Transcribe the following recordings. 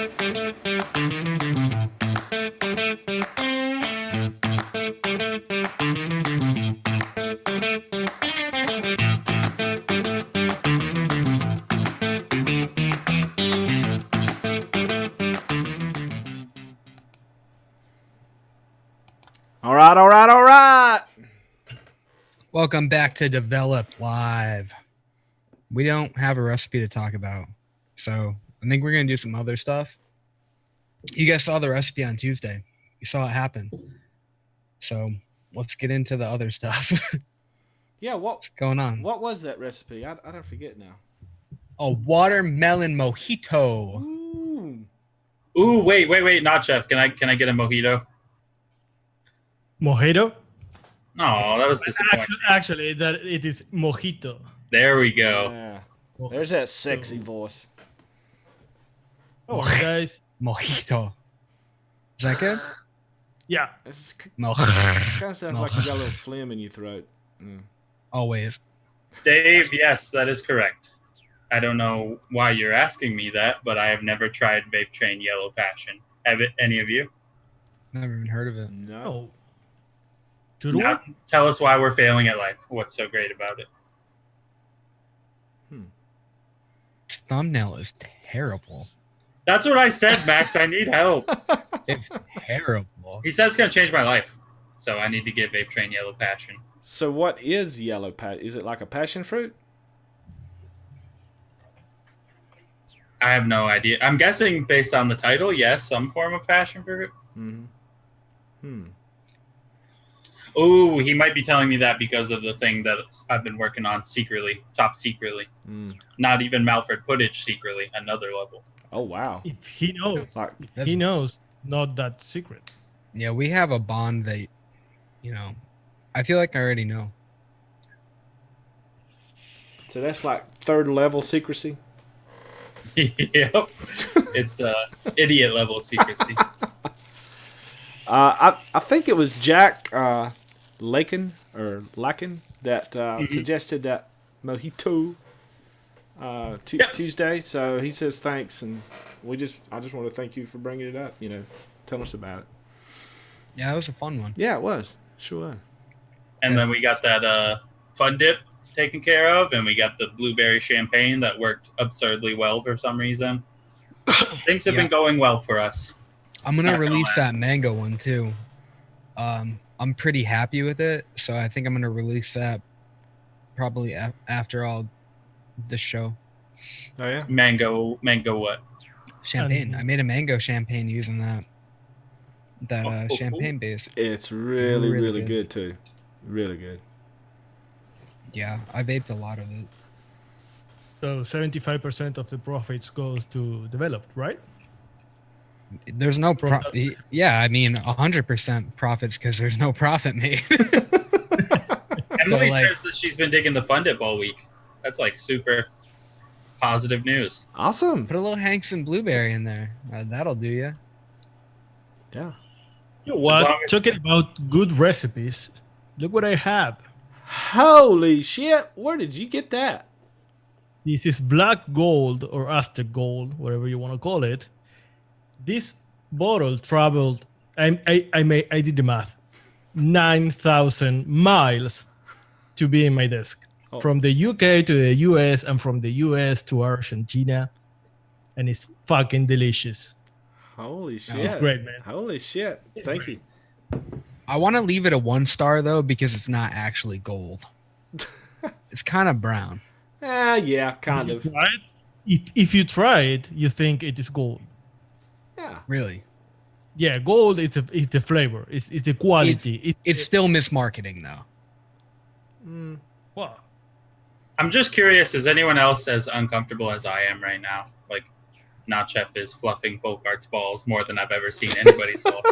All right, all right, all right. Welcome back to Develop Live. We don't have a recipe to talk about, so I think we're going to do some other stuff. You guys saw the recipe on Tuesday. You saw it happen. So let's get into the other stuff. Yeah, What's going on? What was that recipe? I don't forget now. A watermelon mojito. Ooh, wait, not chef. Can I get a mojito? Mojito? No, that was disappointing. Actually, that it is mojito. There we go. Yeah. There's that sexy voice. Oh, guys. Mojito. Is that good? Yeah. Kind of sounds like you got a little phlegm in your throat. Always. Dave, yes, that is correct. I don't know why you're asking me that, but I have never tried Vape Train Yellow Passion. Have it, any of you? Never even heard of it. No. Now, tell us why we're failing at life. What's so great about it? This thumbnail is terrible. That's what I said, Max. I need help. It's terrible. He said it's going to change my life. So I need to get Vape Train Yellow Passion. So what is yellow passion? Is it like a passion fruit? I have no idea. I'm guessing based on the title, yes, some form of passion fruit. Oh, he might be telling me that because of the thing that I've been working on secretly, top secretly. Not even Malford footage secretly, another level. Oh, wow. If he knows, he knows, not that secret. Yeah, we have a bond that, I feel like I already know. So that's like third level secrecy? Yep. It's idiot level secrecy. I think it was Jack Lakin that suggested that mojito Tuesday. So he says thanks, and I just want to thank you for bringing it up. Tell us about it. Yeah, it was a fun one. Yeah, it was. Sure was. And then we got that Fun Dip taken care of, and we got the blueberry champagne that worked absurdly well for some reason. Things have been going well for us. I'm going to release that mango one too. I'm pretty happy with it, so I think I'm going to release that probably after all the show. Oh, yeah? Mango what? Champagne. I made a mango champagne using that champagne base. It's really good too. Really good. Yeah, I vaped a lot of it. So 75% of the profits goes to developed, right? There's no profit. Yeah, I mean 100% profits because there's no profit made. Emily says that she's been digging the Fun Dip all week. That's like super positive news. Awesome. Put a little Hanks and blueberry in there. That'll do you. Yeah. You know what? Talking about good recipes, look what I have. Holy shit! Where did you get that? This is black gold or Aztec gold, whatever you want to call it. This bottle traveled. I did the math. 9,000 miles to be in my desk. Oh. From the UK to the US and from the US to Argentina. And it's fucking delicious. Holy shit. It's great, man. Holy shit. Thank you. I want to leave it a 1-star though because it's not actually gold. It's kind of brown. Yeah, kind of. If you try it, you think it is gold. Yeah. Really? Yeah, gold. It's the flavor. It's the quality. It's still mismarketing though. What? I'm just curious, is anyone else as uncomfortable as I am right now? Like, Not Chef is fluffing Folkart's balls more than I've ever seen anybody's balls.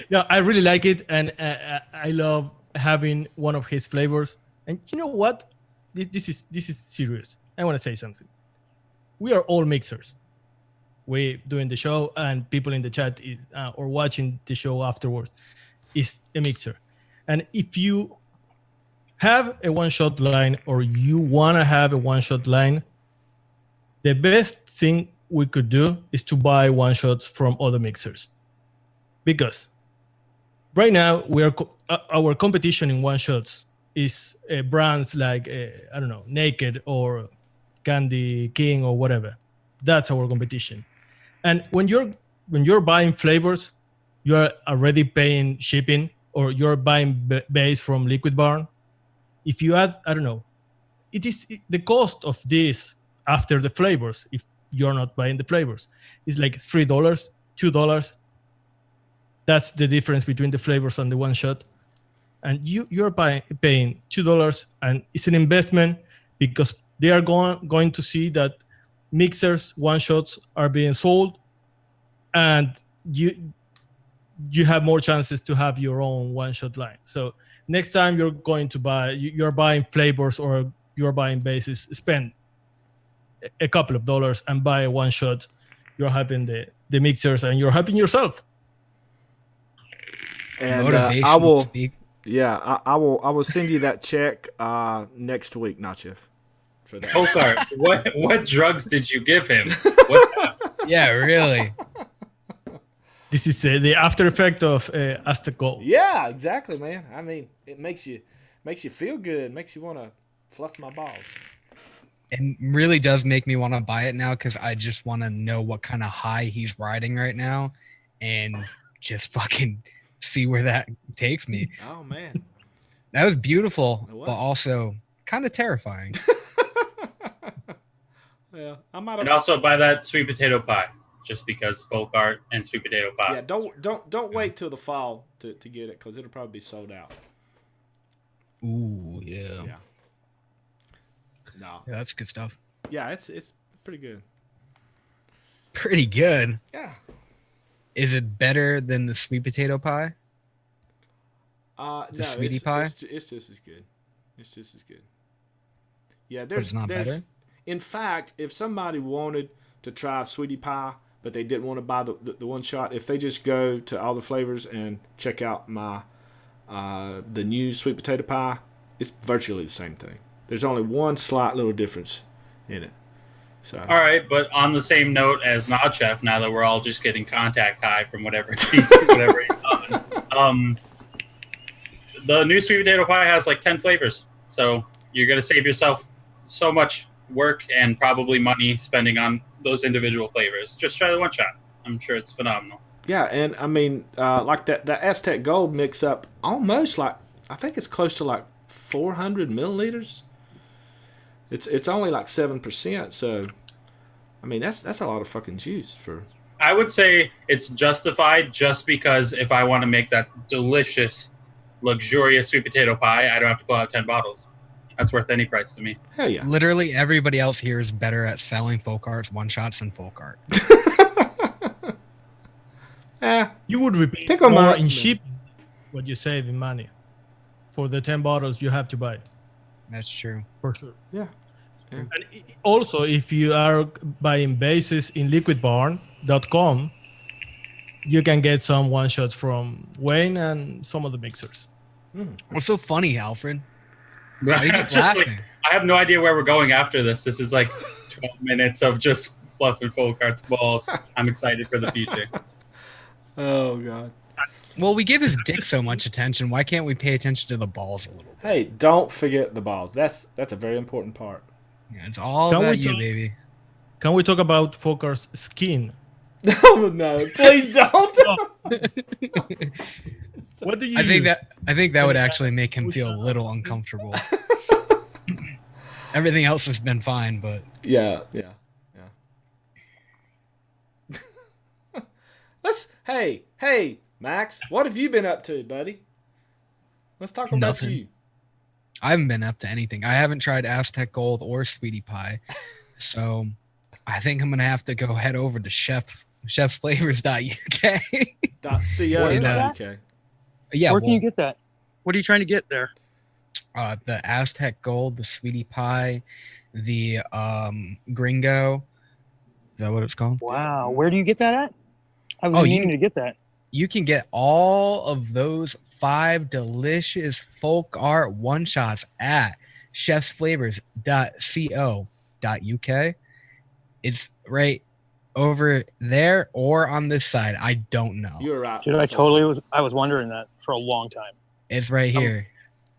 No, I really like it, and I love having one of his flavors. And you know what? This is serious. I want to say something. We are all mixers. We doing the show, and people in the chat is or watching the show afterwards is a mixer. And if you have a one-shot line, or you want to have a one-shot line, the best thing we could do is to buy one shots from other mixers, because right now our competition in one shots is brands like I don't know, Naked or Candy King or whatever. That's our competition. And when you're buying flavors, you're already paying shipping, or you're buying base from Liquid Barn. If you add, I don't know, the cost of this after the flavors, if you're not buying the flavors, is like $3, $2. That's the difference between the flavors and the one shot. And you're paying $2, and it's an investment because they are going to see that mixers one shots are being sold, and you have more chances to have your own one shot line. So next time you're going to you're buying flavors or you're buying bases, spend a couple of dollars and buy a one shot. You're helping the mixers and you're helping yourself. And Motivation I will. speak. Yeah, I will send you that check next week, Nacho. For that. Folkart, what drugs did you give him? What's happening? Yeah, really. This is the after effect of Aztec Gold. Yeah, exactly, man. I mean, it makes you feel good. Makes you want to fluff my balls. It really does make me want to buy it now because I just want to know what kind of high he's riding right now, and just fucking see where that takes me. Oh man, that was beautiful, It was. but also kind of terrifying. Yeah, I might And have. also buy that sweet potato pie, just because Folkart and sweet potato pie. Yeah, don't wait till the fall to get it because it'll probably be sold out. Ooh, yeah. Yeah. No. Yeah, that's good stuff. Yeah, it's pretty good. Pretty good. Yeah. Is it better than the sweet potato pie? No, sweetie pie? It's just as good. It's just as good. Yeah, But it's not better? In fact, if somebody wanted to try sweetie pie, but they didn't want to buy the one shot, if they just go to all the flavors and check out my the new sweet potato pie, it's virtually the same thing. There's only one slight little difference in it. So. All right, but on the same note as Nod Chef, now that we're all just getting contact high from whatever he's on, the new sweet potato pie has like 10 flavors. So you're going to save yourself so much work and probably money spending on those individual flavors. Just try the one shot. I'm sure it's phenomenal. Yeah, and I mean, like that Aztec Gold mix up almost like, I think it's close to like 400 milliliters. It's only like 7%, so I mean that's a lot of fucking juice for. I would say it's justified just because if I want to make that delicious, luxurious sweet potato pie, I don't have to pull out 10 bottles. That's worth any price to me. Hell yeah. Literally everybody else here is better at selling Folkart's one shots than Folkart. You would repeat Pick on more my- in shipping what you save in money for the 10 bottles you have to buy, That's true. for sure. Yeah. And also, if you are buying bases in liquidbarn.com, you can get some one shots from Wayne and some of the mixers. What's so funny, Alfred? Why do you keep Just like, laughing? I have no idea where we're going after this. This is like 12 minutes of just fluffing Folkart's balls. I'm excited for the future. Oh god. Well, we give his dick so much attention. Why can't we pay attention to the balls a little bit? Hey, don't forget the balls. That's a very important part. Yeah, it's all Can about we you, talk- baby. Can we talk about Folkart's skin? Oh no! Please don't. What do you I think use? that would actually make him feel a little uncomfortable. Everything else has been fine, but Yeah. Hey, Max. What have you been up to, buddy? Let's talk about Nothing. you. I haven't been up to anything. I haven't tried Aztec Gold or Sweetie Pie, so I think I'm gonna have to go head over to chefsflavors.uk. .co.uk. Yeah, Where can you get that? What are you trying to get there? the Aztec Gold, the Sweetie Pie, the Gringo. Is that what it's called? Wow. Where do you get that at? I was Oh, you meaning can- to get that. You can get all of those 5 delicious folk art one shots at chefsflavors.co.uk. It's right over there or on this side. I don't know. You were right. Dude, I was wondering that for a long time. It's right here.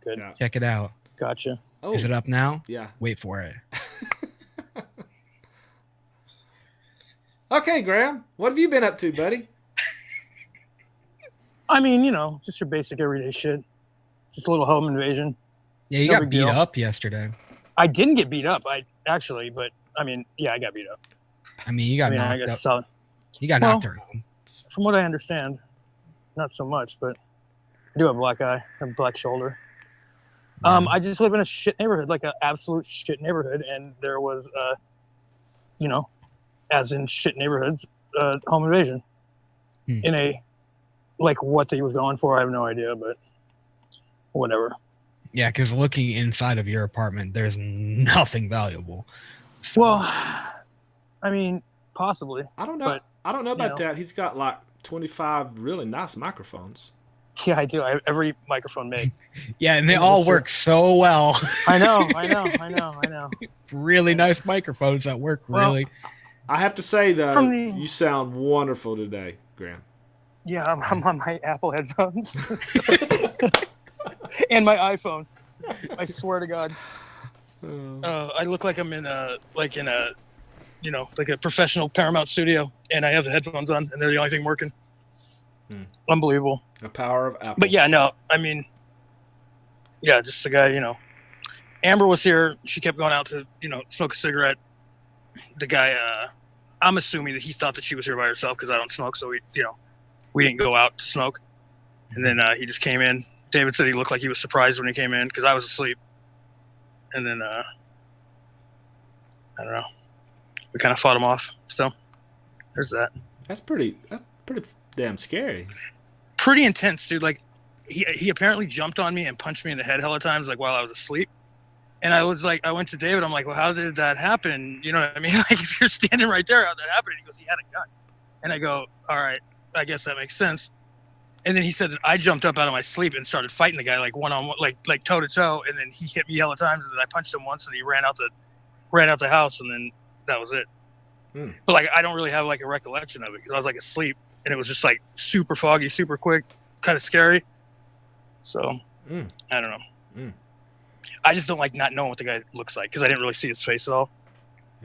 Good. Yeah. Check it out. Gotcha. Oh, Is it up now? yeah. Wait for it. Okay, Graham. What have you been up to, buddy? I mean, just your basic everyday shit. Just a little home invasion. Yeah, you No got big beat deal. up yesterday. I didn't get beat up. I actually, but I mean, yeah, I got beat up. I mean, you got I knocked guess up. so. You got Well, knocked around. From what I understand, not so much, but I do have a black eye, a black shoulder. Yeah. I just live in a shit neighborhood, like an absolute shit neighborhood, and there was, as in shit neighborhoods, home invasion. In a, like, what he was going for, I have no idea, but whatever. Yeah, because looking inside of your apartment, there's nothing valuable. So, Well, I mean, possibly. I don't know. But, I don't know about you know. that. He's got like 25 really nice microphones. Yeah, I do. Every microphone made. yeah, and they Yeah, all that's true. work so well. I know. Really nice microphones that work Well, really. I have to say though, From the- you sound wonderful today, Graham. Yeah, I'm on my Apple headphones. And my iPhone. I swear to God. I look like I'm in a like a professional Paramount studio, and I have the headphones on, and they're the only thing working. Unbelievable. The power of Apple. But yeah, no, I mean, yeah, just the guy, Amber was here. She kept going out to, smoke a cigarette. The guy, I'm assuming that he thought that she was here by herself because I don't smoke, so we didn't go out to smoke. And then he just came in. David said he looked like he was surprised when he came in because I was asleep. And then, I don't know. We kind of fought him off. So there's that. That's pretty damn scary. Pretty intense, dude. Like he apparently jumped on me and punched me in the head hella times, like while I was asleep. And I was like, I went to David. I'm like, well, how did that happen? You know what I mean? Like, if you're standing right there, how'd that happen? And he goes, he had a gun. And I go, all right, I guess that makes sense. And then he said that I jumped up out of my sleep and started fighting the guy like one on one, like toe to toe. And then he hit me hella times, and then I punched him once, and he ran out the house, and then that was it. But like, I don't really have like a recollection of it because I was like asleep, and it was just like super foggy, super quick, kind of scary. So I don't know. I just don't like not knowing what the guy looks like because I didn't really see his face at all.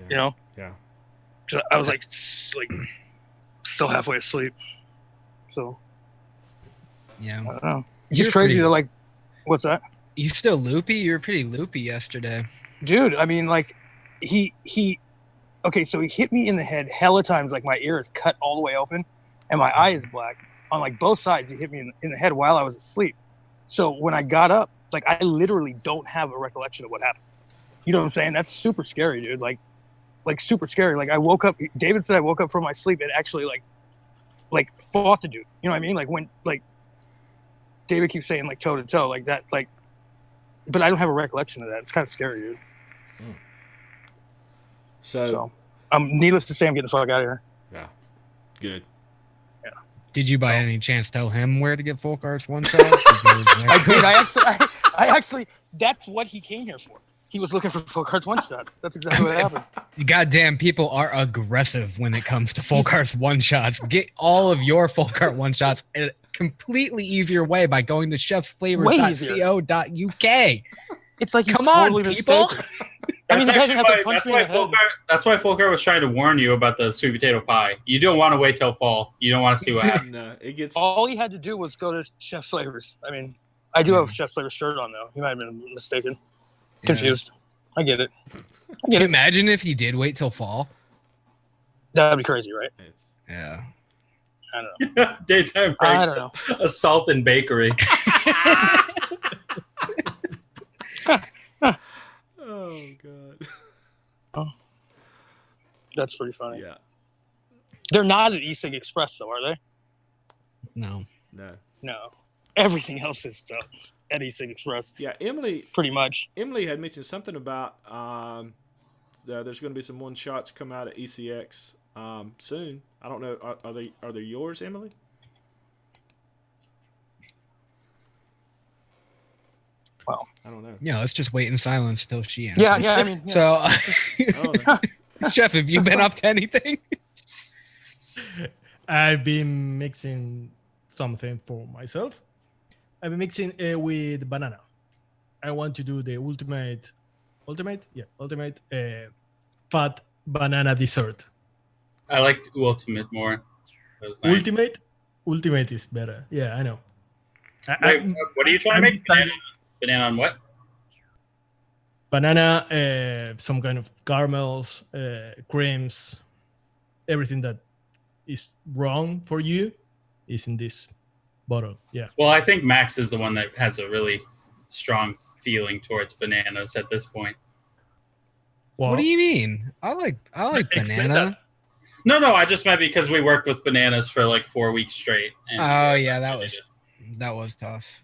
Yeah. Yeah. I was like still halfway asleep. So Yeah. I don't know. You're It's just crazy pretty- to like. What's that? You still loopy? You were pretty loopy yesterday. Dude, I mean, like, he okay, so he hit me in the head hella times, like my ear is cut all the way open and my eye is black on like both sides. He hit me in the head while I was asleep. So when I got up, like, I literally don't have a recollection of what happened. You know what I'm saying? That's super scary, dude. Like super scary. Like, I woke up, David said I woke up from my sleep and actually like fought the dude. You know what I mean? Like, when, like, David keeps saying like toe to toe, like that, like, but I don't have a recollection of that. It's kind of scary, dude. So Needless to say, I'm getting the fuck out of here. yeah, good. Did you by any chance tell him where to get Folkart's one shots? I did. I actually, that's what he came here for. He was looking for Folkart's one shots. That's exactly what happened. Goddamn, people are aggressive when it comes to Folkart's one shots. Get all of your Folkart one shots a completely easier way by going to chefsflavors.co.uk. It's like he's Come on, totally people. mistaken. I mean, the guy didn't have to punch me in the head. That's why Folkart was trying to warn you about the sweet potato pie. You don't want to wait till fall. You don't want to see what happens. No, it gets. All he had to do was go to Chef Flavors. I mean, I do have a Chef Flavors shirt on, though. He might have been mistaken. Confused. I get it. Can you imagine if you did wait till fall? That'd be crazy, right? Yeah. I don't know. Daytime I breaks. don't know. Assault and bakery. Oh god. That's pretty funny. Yeah. They're not at E-Cig Express, though, are they? No. No. No. Everything else is at E-Cig Express, Yeah, Emily pretty much. had mentioned something about there's going to be some one shots come out at ECX soon. I don't know. Are they yours, Emily? Well, I don't know. Yeah, let's just wait in silence till she answers. Yeah, I mean, yeah. So, Oh, Chef, have you been up to anything? I've been mixing something for myself. I've been mixing with banana. I want to do the ultimate fat banana dessert. I liked Ultimate more. That was nice. Ultimate is better. Yeah, I know. Wait, what are you trying to make? deciding- Banana on what? Banana, some kind of caramels, creams, everything that is wrong for you is in this bottle. Yeah. Well, I think Max is the one that has a really strong feeling towards bananas at this point. Well, What do you mean? I like explain banana. that. No, I just meant because we worked with bananas for like 4 weeks straight. And Oh yeah, that was tough.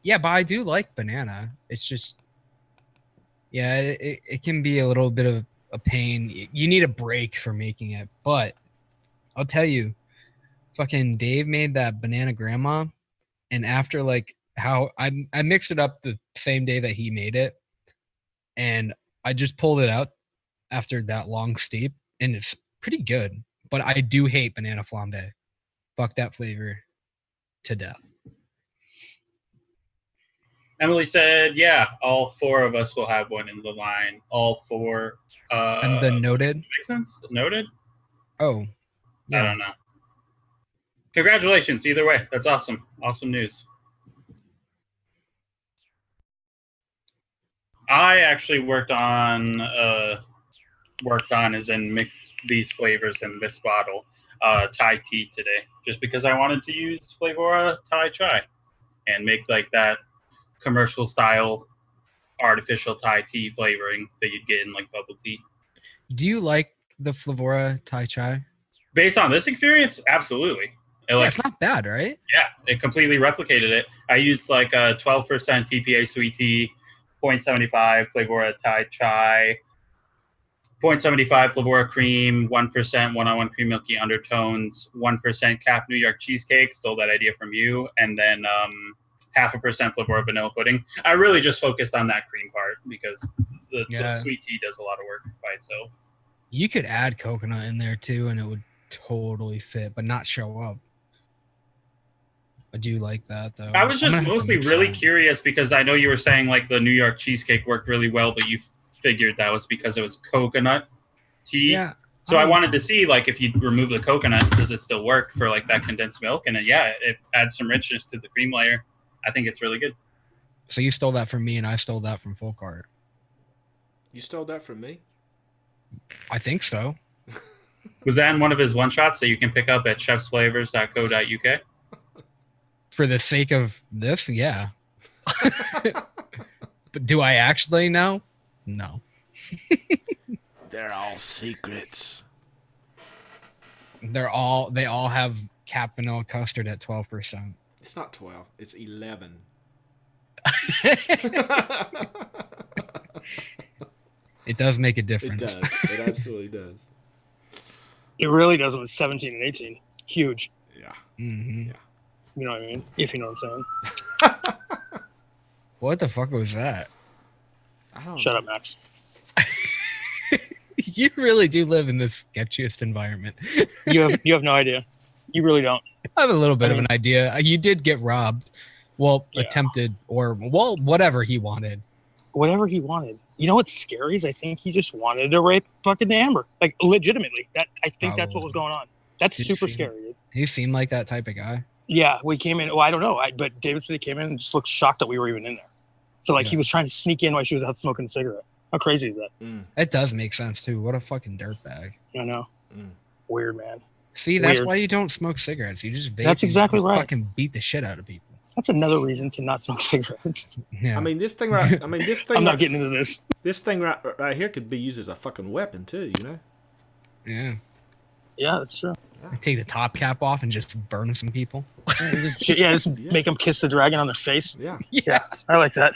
Yeah, but I do like banana. It's just, yeah, it can be a little bit of a pain. You need a break for making it, but I'll tell you, fucking Dave made that banana grandma, and after like how I mixed it up the same day that he made it, and I just pulled it out after that long steep, and it's pretty good. But I do hate banana flambe. Fuck that flavor to death. Emily said, yeah, all 4 of us will have one in the line. All 4. And the noted. Makes sense? Noted? Oh, I yeah. don't know. Congratulations. Either way. That's awesome. Awesome news. I actually worked on as in mixed these flavors in this bottle, Thai tea today, just because I wanted to use Flavora Thai chai and make like that commercial style artificial Thai tea flavoring that you'd get in like bubble tea. Do you like the Flavora Thai chai? Based on this experience, absolutely. Yeah, it's not bad, right? Yeah, it completely replicated it. I used like a 12% TPA sweet tea, 0.75 Flavora Thai chai, 0.75 Flavora cream, 1% one-on-one cream milky undertones, 1% Cap New York cheesecake, stole that idea from you, and then 0.5% Flavora vanilla pudding. I really just focused on that cream part because the sweet tea does a lot of work by itself. You could add coconut in there too, and it would totally fit, but not show up. I do like that though. I was just mostly really curious because I know you were saying like the New York cheesecake worked really well, but you figured that was because it was coconut tea. Yeah. So I wanted to see like if you remove the coconut, does it still work for like that condensed milk? And it adds some richness to the cream layer. I think it's really good. So you stole that from me, and I stole that from Folkart. You stole that from me? I think so. Was that in one of his one shots that you can pick up at chefsflavors.co.uk? For the sake of this, yeah. But do I actually know? No. They're all secrets. They all have Cap vanilla custard at 12%. It's not 12. It's 11. It does make a It difference. does. It absolutely does. It really does with 17 and 18. Huge. Yeah. Mm-hmm. Yeah. You know what I mean? If you know what I'm saying. What the fuck was that? I don't Shut know. up, Max. You really do live in the sketchiest environment. You have no idea. You really don't. I have a little bit I of mean- an idea. You did get robbed. Well, Yeah. attempted, or whatever he wanted. Whatever he wanted. You know what's scary is I think he just wanted to rape fucking Amber. Like legitimately. I think that's what was going on. That's Did super she? scary, dude. He seemed like that type of guy. Yeah, we came in. Well, I don't know. But David said he came in and just looked shocked that we were even in there. So like he was trying to sneak in while she was out smoking a cigarette. How crazy is that? It does make sense too. What a fucking dirtbag. I know. Weird, man. See, that's Weird. why you don't smoke cigarettes. You just vape. That's and exactly right. Fucking beat the shit out of people. That's another reason to not smoke cigarettes. Yeah. I mean, this thing right. I mean, this thing. I'm not right, getting into this. This thing right here could be used as a fucking weapon too. You know. yeah. Yeah, that's true. Take the top cap off and just burn some people. Just make them kiss the dragon on their face. Yeah. Yeah, I like that.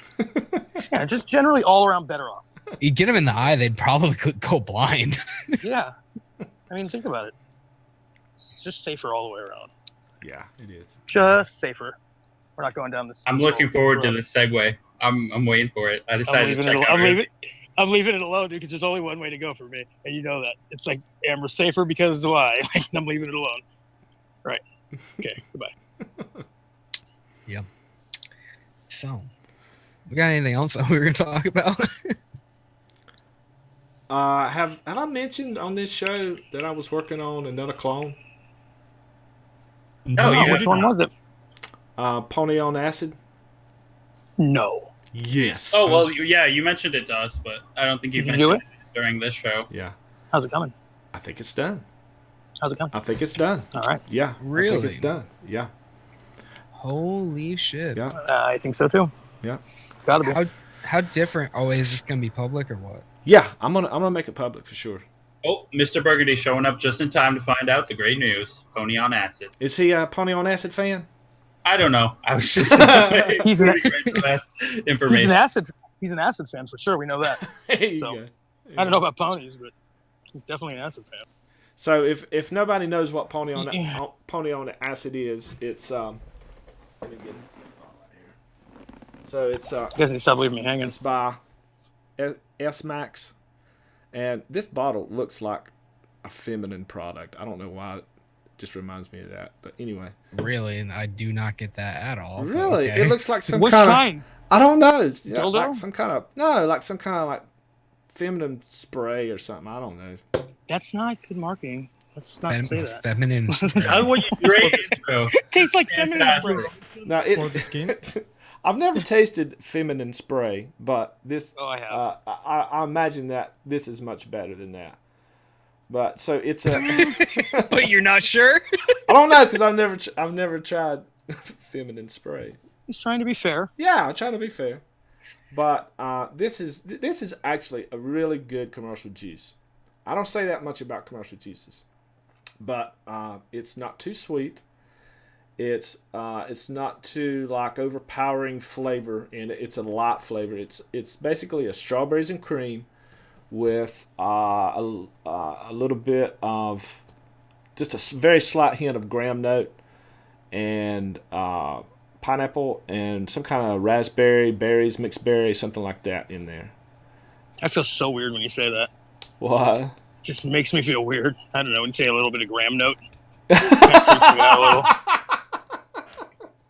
Yeah, just generally all around better off. You get them in the eye, they'd probably go blind. Yeah. I mean, think about it. It's just safer all the way around. Yeah, it is. Just safer. We're not going down this. I'm looking forward to this segue. I'm waiting for it. I decided to check out. I'm leaving it alone, dude, because there's only one way to go for me, and you know that. It's like Amber's safer because why? Like, I'm leaving it alone. Right. Okay. Goodbye. Yep. So, we got anything else that we were gonna talk about? Have I mentioned on this show that I was working on another clone? No, you Which one was it? Pony on Acid. No. Yes. Oh well, yeah, you mentioned it to us, but I don't think you Did you do mentioned it during this show. Yeah. How's it coming? I think it's done. How's it coming? I think it's done. All right. Yeah. I Really? think it's done. Yeah. Holy shit! Yeah. I think so too. Yeah. It's got to be. How different? Oh, is this gonna be public or what? Yeah. I'm gonna make it public for sure. Oh, Mr. Burgundy showing up just in time to find out the great news. Pony on Acid. Is he a Pony on Acid fan? I don't know. I was just He's an- information. He's an acid fan for sure. We know that. There you So, go. I don't know about ponies, but he's definitely an acid fan. So if nobody knows what Pony on Yeah. Pony on Acid is, it's let me get it right here. So it's You guys need to stop leaving me hanging. it's by S Max, and this bottle looks like a feminine product. I don't know why. It just reminds me of that. But anyway, Really, and I do not get that at all. but really, okay. it looks like some Which kind of kind? I don't know. It's Dildo? like some kind of some kind of like feminine spray or something. I don't know. That's not good marketing. Let's not say that. Feminine. How would you rate it, bro? Tastes like feminine Fantastic. spray. Now For the skin? I've never tasted feminine spray, but this Oh, I have. I imagine that this is much better than that. But so it's a But you're not sure? I don't know because I've never tried feminine spray. He's trying to be fair. Yeah, I'm trying to be fair, but this is actually a really good commercial juice. I don't say that much about commercial juices, but it's not too sweet. It's not too like overpowering flavor, and it's a light flavor. It's basically a strawberries and cream with a little bit of just a very slight hint of graham note and pineapple and some kind of raspberry, berries, mixed berry, something like that in there. I feel so weird when you say that. What? It just makes me feel weird. I don't know. When you say a little bit of graham note. A little.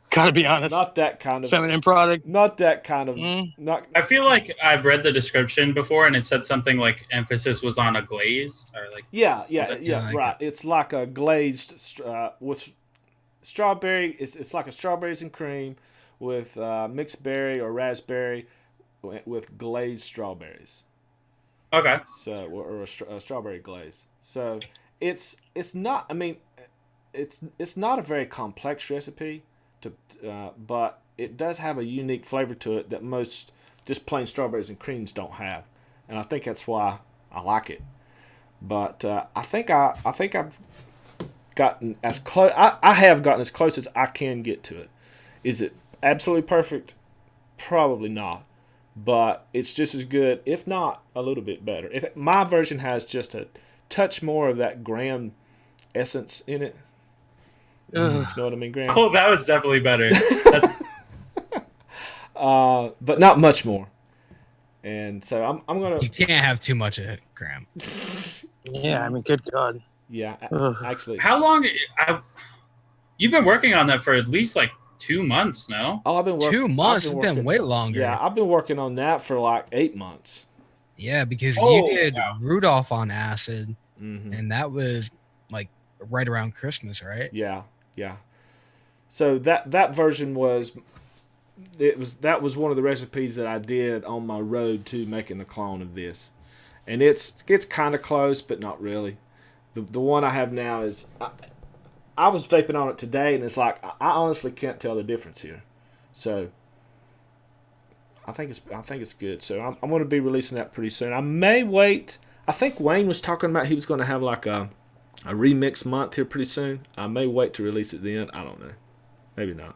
Gotta be honest. Not that kind of Feminine product. Not that kind of Mm. not I feel like I've read the description before, and it said something like emphasis was on a glaze, or like yeah like right. It's like a glazed with strawberry. It's like a strawberries and cream with mixed berry or raspberry with glazed strawberries. Okay. So or a strawberry glaze. So it's not. I mean, it's not a very complex recipe. But it does have a unique flavor to it that most just plain strawberries and creams don't have, and I think that's why I like it. But I think I've gotten as close. I have gotten as close as I can get to it. Is it absolutely perfect? Probably not, but it's just as good, if not a little bit better. My version has just a touch more of that graham essence in it. You know what I mean, Graham? Oh, that was definitely better. That's, But not much more. And so I'm gonna. You can't have too much of it, Graham. Yeah, I mean, good God. Yeah, Ugh. actually. how long? You've been working on that for at least like 2 months, no? Oh, I've been working 2 months. It's been working- way longer. Yeah, I've been working on that for like 8 months. Yeah, because Oh, you did wow. Rudolph on acid, Hmm. and that was like right around Christmas, right? Yeah. So that version was one of the recipes that I did on my road to making the clone of this, and it's kind of close, but not really. The one I have now is I was vaping on it today, and it's like I honestly can't tell the difference here. So I think it's good. So I'm going to be releasing that pretty soon. I may wait. I think Wayne was talking about he was going to have like a remix month here pretty soon. I may wait to release it then. I don't know. Maybe not.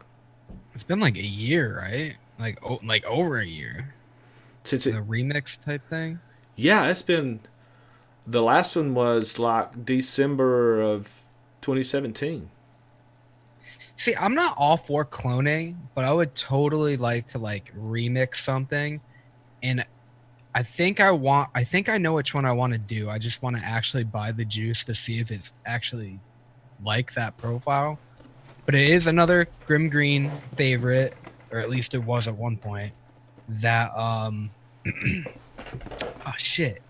It's been like a year, right? Like over a year. Since The remix type thing. yeah, it's been. The last one was like December of 2017. See, I'm not all for cloning, but I would totally like to like remix something, and I think I know which one I want to do. I just want to actually buy the juice to see if it's actually like that profile. But it is another Grim Green favorite, or at least it was at one point. That oh shit.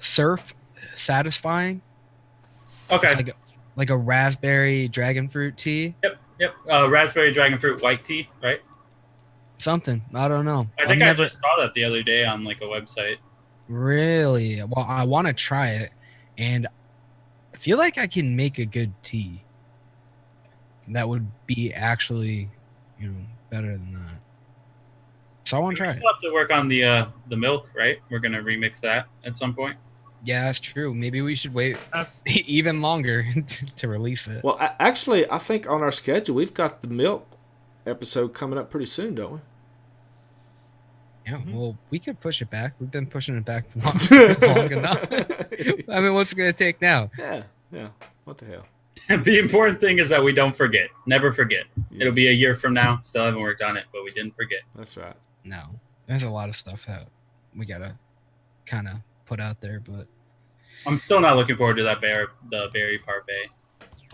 Surf Satisfying. Okay. It's like a raspberry dragon fruit tea. Yep. Raspberry dragon fruit white tea, right? Something. I don't know. I think I just saw that the other day on like a website. Really? Well, I want to try it, and I feel like I can make a good tea. That would be actually, better than that. So I want to try it. We still have to work on the milk, right? We're gonna remix that at some point. Yeah, that's true. Maybe we should wait even longer to release it. Well, actually, I think on our schedule we've got the milk episode coming up pretty soon, don't we? Yeah, well, we could push it back. We've been pushing it back long enough. I mean, what's it going to take now? Yeah. What the hell? The important thing is that we don't forget. Never forget. Yeah. It'll be a year from now. Still haven't worked on it, but we didn't forget. That's right. No, there's a lot of stuff that we got to kind of put out there, but I'm still not looking forward to the berry parfait.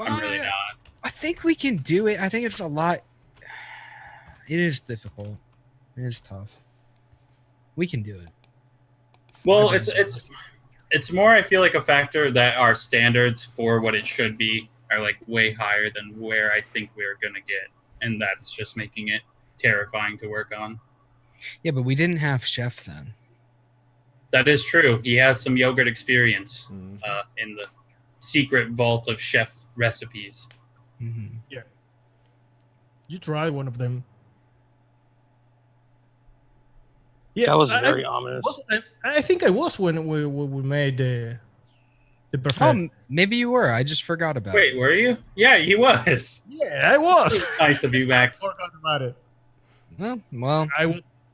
I'm really not. I think we can do it. I think it's a lot. It is difficult. It is tough. We can do it. Well, it's more, I feel like, a factor that our standards for what it should be are like way higher than where I think we're gonna get, and that's just making it terrifying to work on. Yeah, but we didn't have Chef then. That is true. He has some yogurt experience Mm. in the secret vault of chef recipes. Mm-hmm. You try one of them. That was I- very ominous. I think I was when we made the perfect. Oh, maybe you were. I just forgot about it. Wait, were you? Yeah, he was. Yeah, I was. Nice of you, Max. Forgot about it. Well,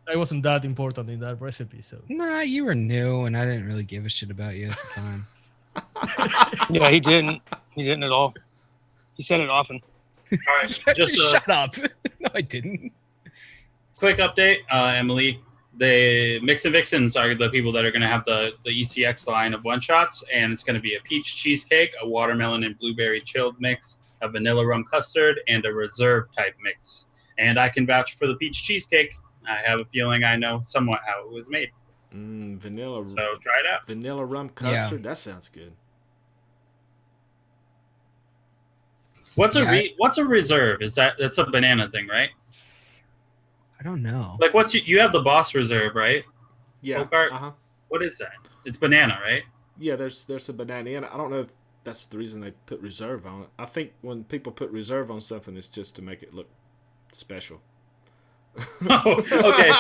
I wasn't that important in that recipe, so. nah, you were new, and I didn't really give a shit about you at the time. Yeah, he didn't. He didn't at all. He said it often. All right, just a Shut up. No, I didn't. quick update, Emily. The Mix and Vixens are the people that are going to have the ECX line of one-shots, and it's going to be a peach cheesecake, a watermelon and blueberry chilled mix, a vanilla rum custard, and a reserve type mix. And I can vouch for the peach cheesecake. I have a feeling I know somewhat how it was made. Vanilla. So try it out. Vanilla rum custard. That sounds good. What's a reserve? That's a banana thing, right? I don't know. Like you have the Boss Reserve, right? Yeah. Folkart? What is that? It's banana, right? Yeah, there's a banana in it. I don't know if that's the reason they put reserve on it. I think when people put reserve on something, it's just to make it look special. Oh, okay.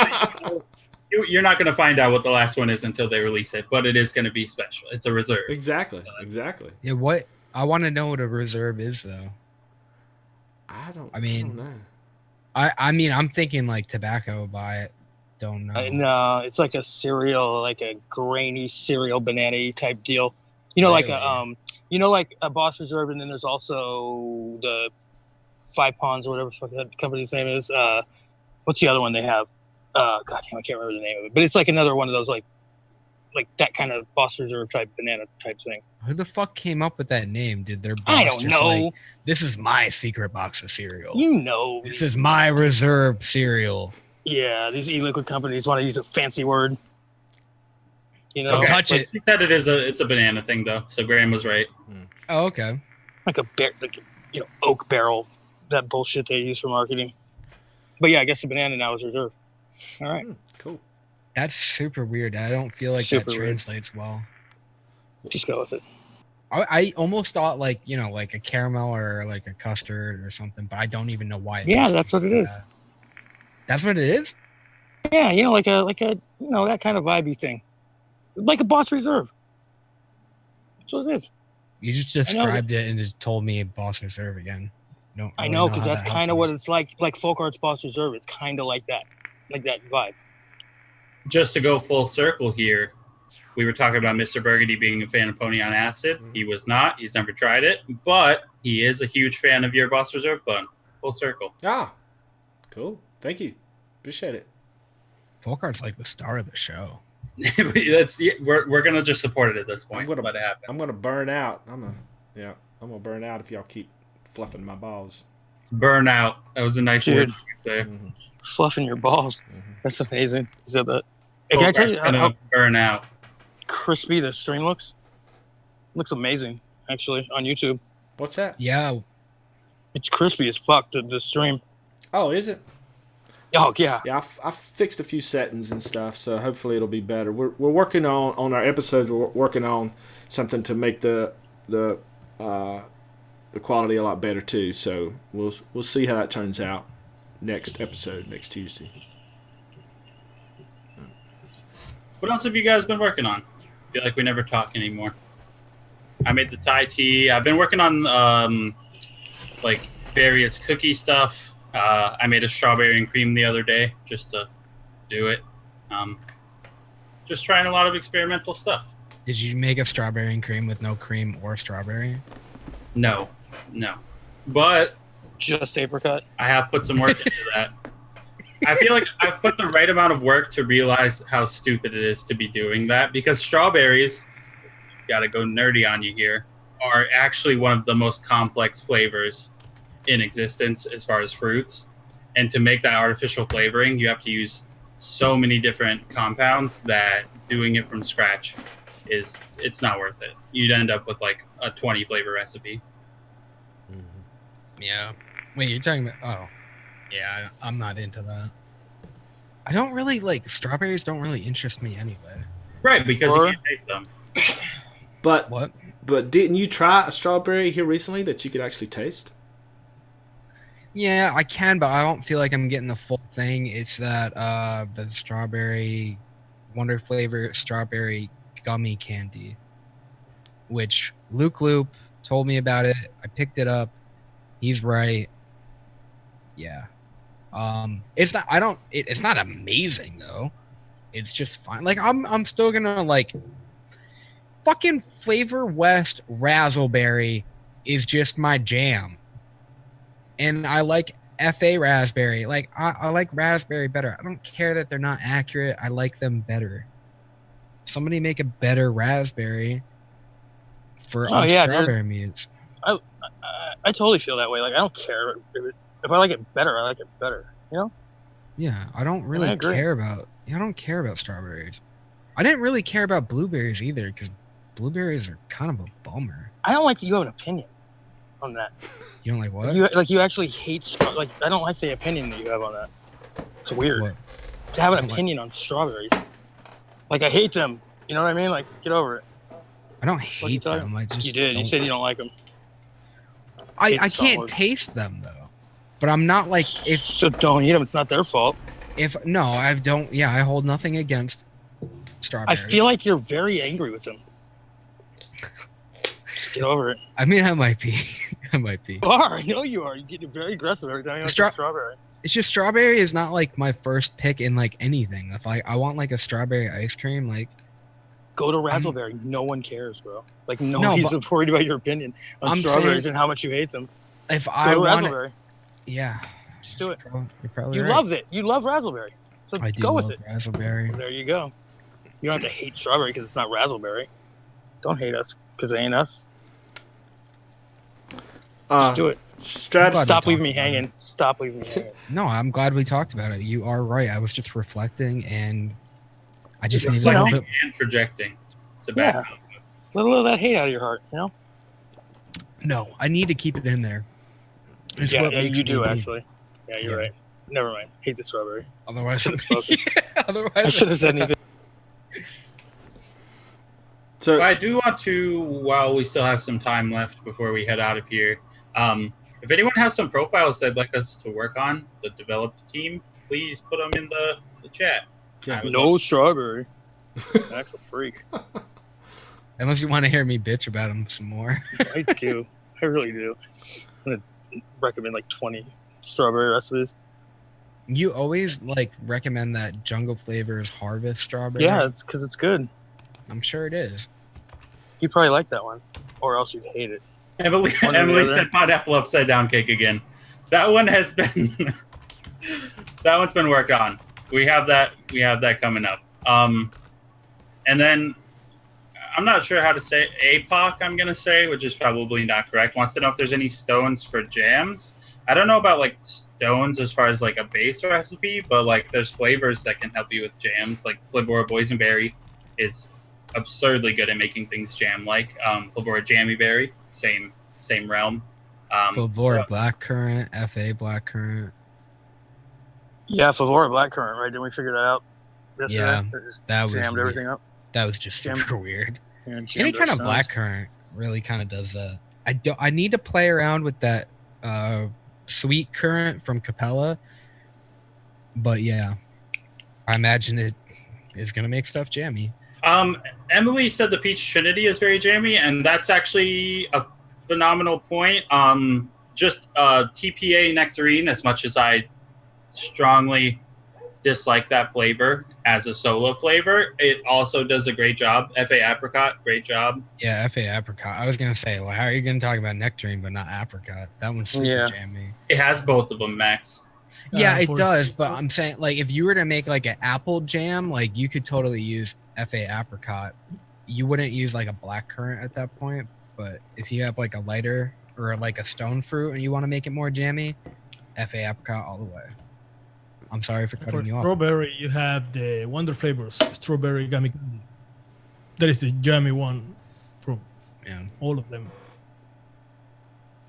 So you're not going to find out what the last one is until they release it, but it is going to be special. It's a reserve. Exactly. So Exactly. Yeah, what I want to know what a reserve is, though. I don't know. I mean, I'm thinking like tobacco, but I don't know. No, it's like a cereal, like a grainy cereal banana type deal. You know, like Really? like a Boss Reserve, and then there's also the Five Ponds or whatever the fuck that company's name is. What's the other one they have? God damn, I can't remember the name of it. But it's like another one of those like that kind of Boss Reserve type banana type thing. Who the fuck came up with that name? Did their boss I don't just know. like, this is my secret box of cereal. You know, This is my reserve cereal. yeah. These e-liquid companies want to use a fancy word. You know, Don't touch but it. She said it's a banana thing though, so Graham was right. Oh, okay. like a oak barrel, that bullshit they use for marketing. But yeah, I guess the banana now is reserve. All right. Cool. That's super weird. I don't feel like Super that weird. translates well. Just go with it. I almost thought like a caramel or like a custard or something, but I don't even know why. Yeah, that's what it is. That's what it is. Yeah, like a that kind of vibey thing, like a Boss Reserve. That's what it is. You just described it and just told me Boss Reserve again. Don't I really know how because that's that kind helped of me. what it's like Folkart's Boss Reserve. It's kind of like that vibe. Just to go full circle here, we were talking about Mr. Burgundy being a fan of Pony on Acid. He was not. He's never tried it, but he is a huge fan of your Boss Reserve bun. Full circle. Ah, cool. Thank you. Appreciate it. Folkart's like the star of the show. We're gonna just support it at this point. Let it happen. I'm gonna burn out. I'm gonna burn out if y'all keep fluffing my balls. Burn out. That was a nice word to say. Mm-hmm. Fluffing your balls. That's amazing. You said that. Hey, can I tell you how burn out? crispy the stream looks? Looks amazing, actually, on YouTube. What's that? Yeah. It's crispy as fuck, the stream. Oh, is it? Oh, yeah. Yeah, I fixed a few settings and stuff, so hopefully it'll be better. We're working on our episodes. We're working on something to make the quality a lot better too. So we'll see how that turns out next episode, next Tuesday. What else have you guys been working on? I feel like we never talk anymore. I made the Thai tea. I've been working on like various cookie stuff. I made a strawberry and cream the other day just to do it. Just trying a lot of experimental stuff. Did you make a strawberry and cream with no cream or strawberry? No. But Just apricot. I have put some work into that. I feel like I've put the right amount of work to realize how stupid it is to be doing that, because strawberries, gotta go nerdy on you here, are actually one of the most complex flavors in existence as far as fruits. And to make that artificial flavoring, you have to use so many different compounds that doing it from scratch it's not worth it. You'd end up with like a 20 flavor recipe. Yeah. Wait, you're talking about... Oh. Yeah, I'm not into that. I don't really like... Strawberries don't really interest me anyway. Right, because you can't taste them. But What? But didn't you try a strawberry here recently that you could actually taste? Yeah, I can, but I don't feel like I'm getting the full thing. It's that the strawberry Wonder Flavor strawberry gummy candy, which Luke Loop told me about it. I picked it up. He's right. Yeah. It's not. I don't. It's not amazing though. It's just fine. Like I'm still gonna like. Fucking Flavor West Razzleberry is just my jam. And I like FA Raspberry. Like, I like Raspberry better. I don't care that they're not accurate. I like them better. Somebody make a better Raspberry for strawberry mutes. I totally feel that way. Like, I don't care if I like it better, I like it better. You know? Yeah, I don't really care about... I don't care about strawberries. I didn't really care about blueberries either, because blueberries are kind of a bummer. I don't like that you have an opinion on that. You don't like what? You actually hate like I don't like the opinion that you have on that. It's weird What? to have an opinion on strawberries. Like I hate them. You know what I mean? Like get over it. I don't hate them. I just you did. You said you don't like them. I can't taste them though. But I'm not like so don't eat them. It's not their fault. I don't. Yeah, I hold nothing against strawberries. I feel like you're very angry with them. Just get over it. I mean, I might be. I might be. You are. I know you are. You get very aggressive every time you want strawberry. It's just strawberry is not like my first pick in like anything. If I want like a strawberry ice cream, like go to Razzleberry. No one cares, bro. Like nobody's worried about your opinion on strawberries and how much you hate them. If I want Razzleberry, yeah, just do it. You're probably you right. love it. You love Razzleberry, so I do go love with it. Razzleberry. Well, there you go. You don't have to hate strawberry because it's not Razzleberry. Don't hate us because it ain't us. Just do it. Stop leaving me hanging. Stop leaving me hanging. No, I'm glad we talked about it. You are right. I was just reflecting, and I just need a little bit and projecting. It's a bad. Let a little of that hate out of your heart, you know. No, I need to keep it in there. It's yeah, what makes you do me actually. Yeah, you're right. Never mind. Hate the strawberry. Otherwise, I should have spoken. Otherwise, I should have said anything. So I do want to, while we still have some time left before we head out of here, if anyone has some profiles they'd like us to work on, the developed team, please put them in the chat. Yeah. No strawberry. That's a freak. Unless you want to hear me bitch about them some more. I do. I really do. I'm going to recommend like 20 strawberry recipes. You always like recommend that Jungle Flavors Harvest strawberry. Yeah, it's because it's good. I'm sure it is. You probably like that one, or else you'd hate it. Emily said pineapple upside down cake again. That one has been that one's been worked on. we have that. We have that coming up. And then I'm not sure how to say APOC. I'm gonna say, which is probably not correct. Wants to know if there's any stones for jams. I don't know about like stones as far as like a base recipe, but like there's flavors that can help you with jams. Like Flibora Boysenberry is absurdly good at making things jam-like. Flibora Jammy Berry, same realm. Flavor blackcurrant, FA blackcurrant. Yeah, Favora blackcurrant, right? Didn't we figure that out? Yeah, that was jammed everything up. That was just Jammed- super weird. Yeah, Any jammed kind our of stones. blackcurrant really kind of does that. I need to play around with that sweet currant from Capella, but yeah, I imagine it is gonna make stuff jammy. Emily said the Peach Trinity is very jammy, and that's actually a phenomenal point. Just TPA nectarine, as much as I strongly dislike that flavor as a solo flavor, it also does a great job. FA apricot, great job. Yeah, FA apricot. I was gonna say, well, how are you gonna talk about nectarine but not apricot? That one's super Yeah. jammy. It has both of them, Max. Yeah, it For does, sweet- but I'm saying, like, if you were to make like an apple jam, like you could totally use FA apricot. You wouldn't use like a black currant at that point, but if you have like a lighter or like a stone fruit and you want to make it more jammy, FA apricot all the way. I'm sorry for For cutting you off. strawberry, you have the Wonder Flavors strawberry gummy. That is the jammy one from Yeah. all of them.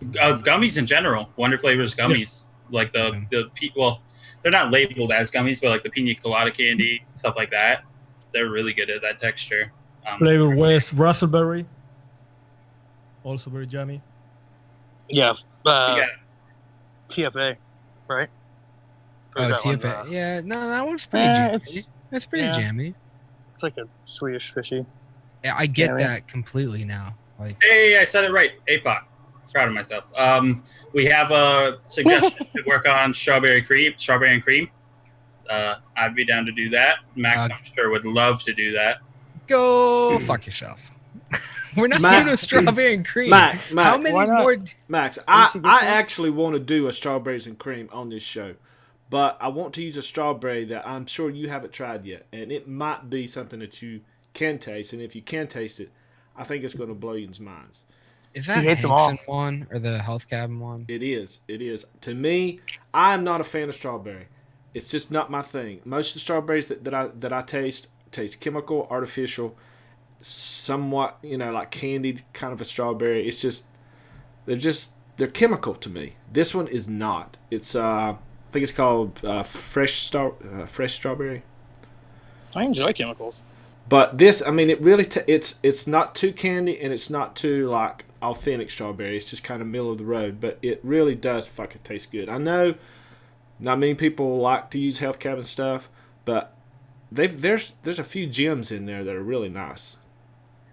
Gummies in general, Wonder Flavors gummies, like well, they're not labeled as gummies, but like the pina colada candy, stuff like that. They're really good at that texture. Flavor West raspberry, also very jammy. Yeah, yeah, TFA, right? Or Oh, is that one, TFA. Yeah, no, that one's pretty jammy. It's pretty yeah. jammy. it's like a Swedish fishy. Yeah, I get Jammy. that completely now. Like, hey, I said it right. APOC. Proud of myself. We have a suggestion to work on strawberry and cream. I'd be down to do that. Max, I'm sure, would love to do that. go fuck yourself. We're not Mac- doing a strawberry and cream. Max, How many why not? more? Max, Don't I you get that? actually want to do a strawberries and cream on this show, but I want to use a strawberry that I'm sure you haven't tried yet, and it might be something that you can taste, and if you can taste it, I think it's going to blow your minds. Is that He hates them all. Hankson one or the Health Cabin one? It is. To me, I'm not a fan of strawberry. It's just not my thing. Most of the strawberries that I taste chemical, artificial, somewhat, like candied kind of a strawberry. It's just they're chemical to me. This one is not. It's I think it's called fresh strawberry. I enjoy chemicals. But this, I mean, it really it's not too candy and it's not too like authentic strawberry. It's just kind of middle of the road, but it really does fucking taste good. I know not many people like to use Health Cabin stuff, but there's a few gems in there that are really nice.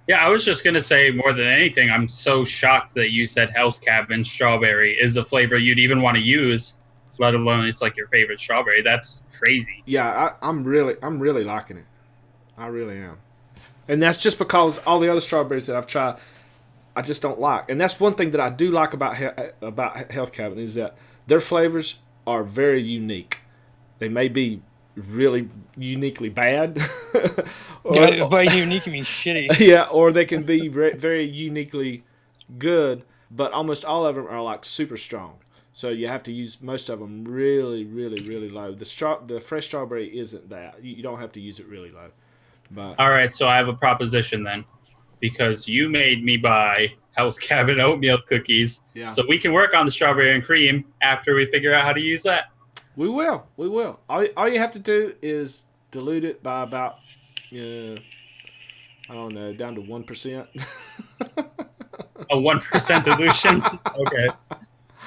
Yeah, I was just gonna say, more than anything, I'm so shocked that you said Health Cabin strawberry is a flavor you'd even want to use, let alone it's like your favorite strawberry. That's crazy. Yeah, I'm really liking it. I really am. And that's just because all the other strawberries that I've tried, I just don't like. And that's one thing that I do like about Health Cabin is that their flavors are very unique. They may be really uniquely bad. By unique, you mean shitty. Yeah, or they can be very uniquely good, but almost all of them are like super strong. So you have to use most of them really, really, really low. The fresh strawberry isn't that. You don't have to use it really low. But All right, so I have a proposition then, because you made me buy Health Cabin oatmeal cookies, yeah, so we can work on the strawberry and cream after we figure out how to use that. we will. All you have to do is dilute it by about, I don't know, down to 1%. A 1% dilution. Okay.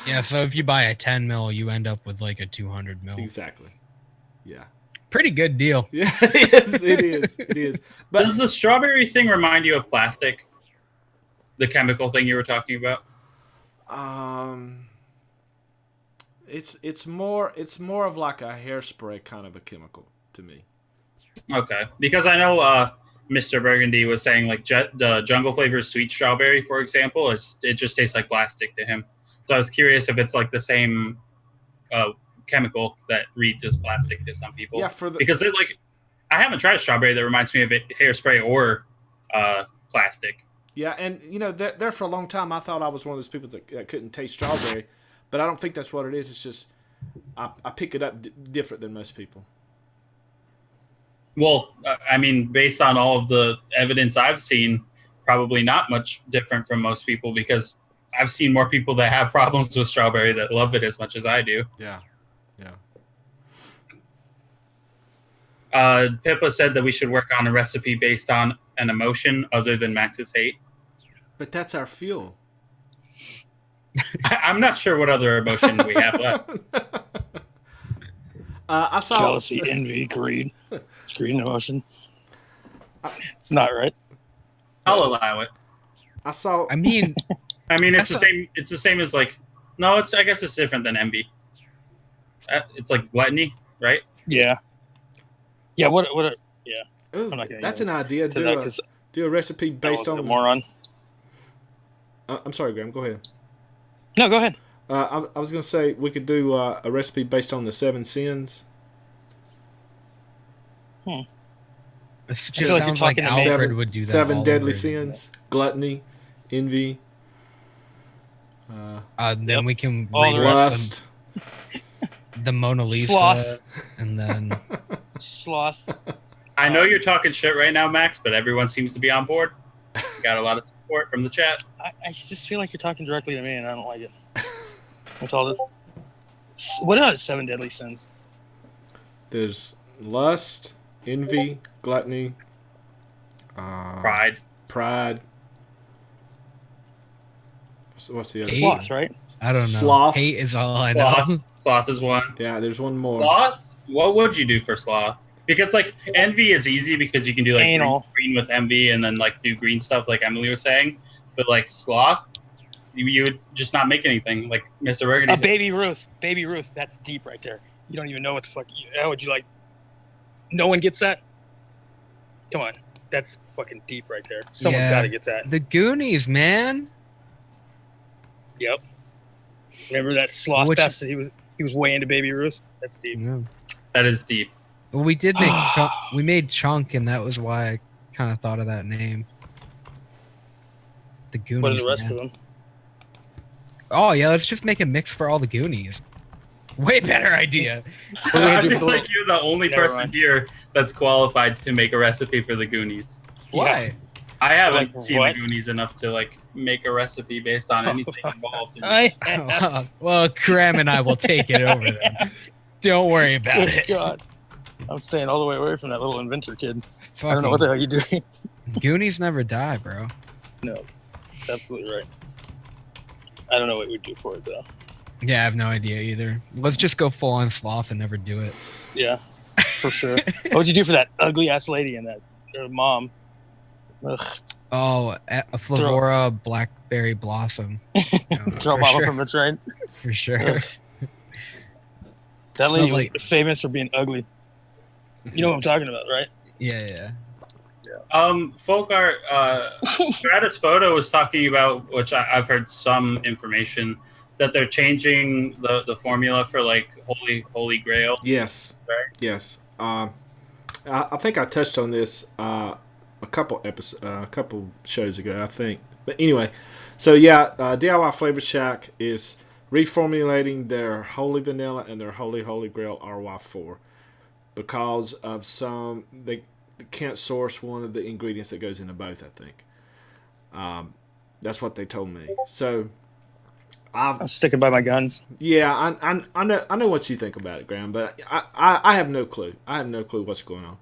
Yeah, so if you buy a 10 mil, you end up with like a 200 mil. Exactly. Yeah. Pretty good deal. Yeah, it is. But Does the strawberry thing remind you of plastic? The chemical thing you were talking about? it's more of like a hairspray kind of a chemical to me. Okay. Because I know Mr. Burgundy was saying like the Jungle Flavor sweet strawberry, for example, it just tastes like plastic to him. So I was curious if it's like the same chemical that reads as plastic to some people. Yeah, because it like I haven't tried a strawberry that reminds me of it, hairspray or plastic. Yeah, and there for a long time I thought I was one of those people that couldn't taste strawberry, but I don't think that's what it is. It's just I pick it up different than most people. Well, I mean, based on all of the evidence I've seen, probably not much different from most people, because I've seen more people that have problems with strawberry that love it as much as I do. Yeah. Pippa said that we should work on a recipe based on an emotion other than Max's hate. But that's our fuel. I'm not sure what other emotion we have left. I saw jealousy, envy, greed. It's greed and emotion. It's not right. I'll allow it. I mean, it's the same. It's the same as like. No, I guess it's different than envy. It's like gluttony, right? Yeah. Yeah. What? Yeah. Ooh, that's an idea. Do a recipe based on moron. I'm sorry, Graham. Go ahead. No, go ahead. I was going to say we could do a recipe based on the 7 sins. It just sounds like Alfred would do that. 7 deadly sins: gluttony, envy. Then we can all the lust, the Mona Lisa, sloth, and then sloth. I know you're talking shit right now, Max, but everyone seems to be on board. Got a lot of support from the chat. I just feel like you're talking directly to me, and I don't like it. What's all this? What are the 7 deadly sins? There's lust, envy, gluttony, Pride. What's the other? Sloth, right? I don't know. Sloth. Hate is all I know. Sloth is one. Yeah, there's one more. Sloth? What would you do for sloth? Because like envy is easy because you can do like green with envy and then like do green stuff like Emily was saying. But like sloth, you would just not make anything like Mr. Burgundy. Baby Ruth. Baby Ruth. That's deep right there. You don't even know what the fuck. How would you like? No one gets that? Come on. That's fucking deep right there. Someone's got to get that. The Goonies, man. Yep. Remember that sloth fest that he was way into Baby Ruth? That's deep. Yeah. That is deep. Well, we did make we made Chunk, and that was why I kind of thought of that name. The Goonies. What are the rest of them? Oh yeah, let's just make a mix for all the Goonies. Way better idea. I feel like you're the only person here that's qualified to make a recipe for the Goonies. Why? I haven't seen the Goonies enough to like make a recipe based on anything involved in it. Well, Graham and I will take it over then. Don't worry about it. God. I'm staying all the way away from that little inventor kid. I don't know what the hell you're doing. Goonies never die, bro. No, that's absolutely right. I don't know what we'd do for it, though. Yeah, I have no idea either. Let's just go full on sloth and never do it. Yeah, for sure. What would you do for that ugly-ass lady and that mom? Ugh. Oh, a Flavora Blackberry Blossom. Throw mama from the train. For sure. That lady was famous for being ugly. You know what I'm talking about, right? Yeah. Folkart, Stratus Photo was talking about, which I've heard some information, that they're changing the formula for like Holy Grail. Yes. Right? Yes. I think I touched on this a couple shows ago, I think. But anyway, so yeah, DIY Flavor Shack is reformulating their Holy Vanilla and their Holy Grail RY4 because of they can't source one of the ingredients that goes into both, I think. That's what they told me. So I'm sticking by my guns. Yeah, I know what you think about it, Graham, but I have no clue. I have no clue what's going on.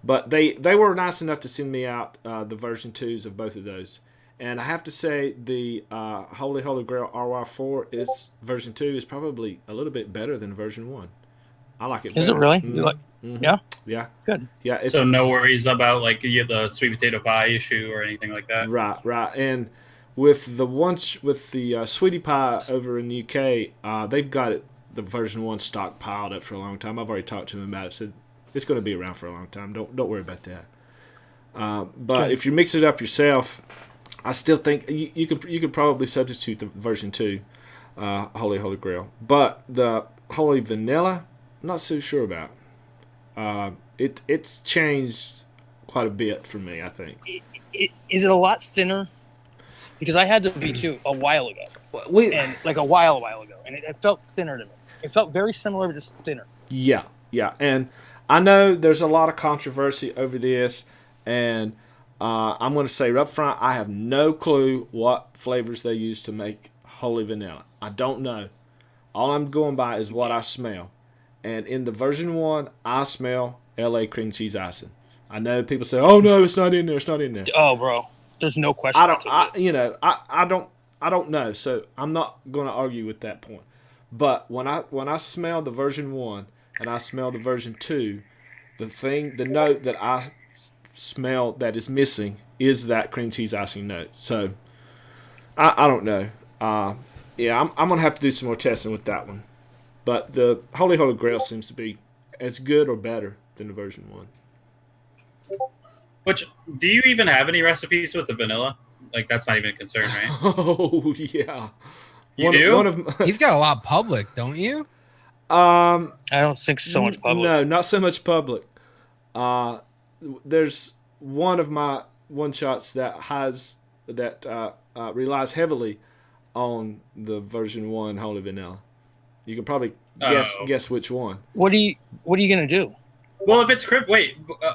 But they were nice enough to send me out the version 2s of both of those. And I have to say the Holy Grail RY4 version 2 is probably a little bit better than version 1. I like it better. Is it really? Mm-hmm. Yeah? Yeah. Good. Yeah. So no worries about like the sweet potato pie issue or anything like that? Right. And with the sweetie pie over in the UK, they've got the version 1 stockpiled up for a long time. I've already talked to them about it. Said it's going to be around for a long time. Don't worry about that. But if you mix it up yourself, I still think you could probably substitute the version 2, Holy Grail. But Holy Vanilla, I'm not so sure about. It's changed quite a bit for me, I think. Is it a lot thinner? Because I had the V2 a while ago, We like a while ago, and it felt thinner to me. It felt very similar, but just thinner. Yeah, and I know there's a lot of controversy over this, and I'm going to say up front, I have no clue what flavors they use to make Holy Vanilla. I don't know. All I'm going by is what I smell, and in the version 1, I smell LA cream cheese icing. I know people say, "Oh no, it's not in there. It's not in there." Oh, bro, there's no question. I don't know, so I'm not going to argue with that point. But when I smell the version 1 and I smell the version 2, the note that I smell that is missing is that cream cheese icing note. So I don't know. I'm gonna have to do some more testing with that one. But the Holy Grail seems to be as good or better than the version 1. Which, do you even have any recipes with the vanilla? Like, that's not even a concern, right? Oh yeah. You do? One of He's got a lot public, don't you? I don't think so much public. No, not so much public. There's one of my one shots that relies heavily on the version 1 Holy Vanilla. You can probably guess which one. What are you gonna do? Well, if it's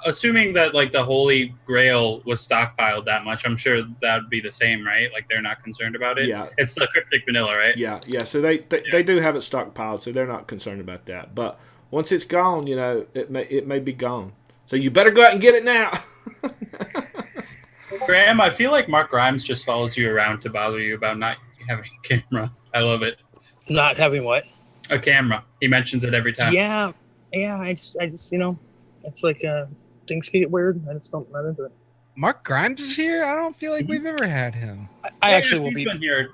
assuming that like the Holy Grail was stockpiled that much, I'm sure that would be the same, right? Like they're not concerned about it. Yeah, it's the cryptic vanilla, right? Yeah. So they do have it stockpiled, so they're not concerned about that. But once it's gone, it may be gone. So you better go out and get it now. Graham, I feel like Mark Grimes just follows you around to bother you about not having a camera. I love it. Not having what? A camera. He mentions it every time. Yeah. I just it's like things get weird. I just don't not into it. Mark Grimes is here? I don't feel like we've ever had him. I actually will he's be been here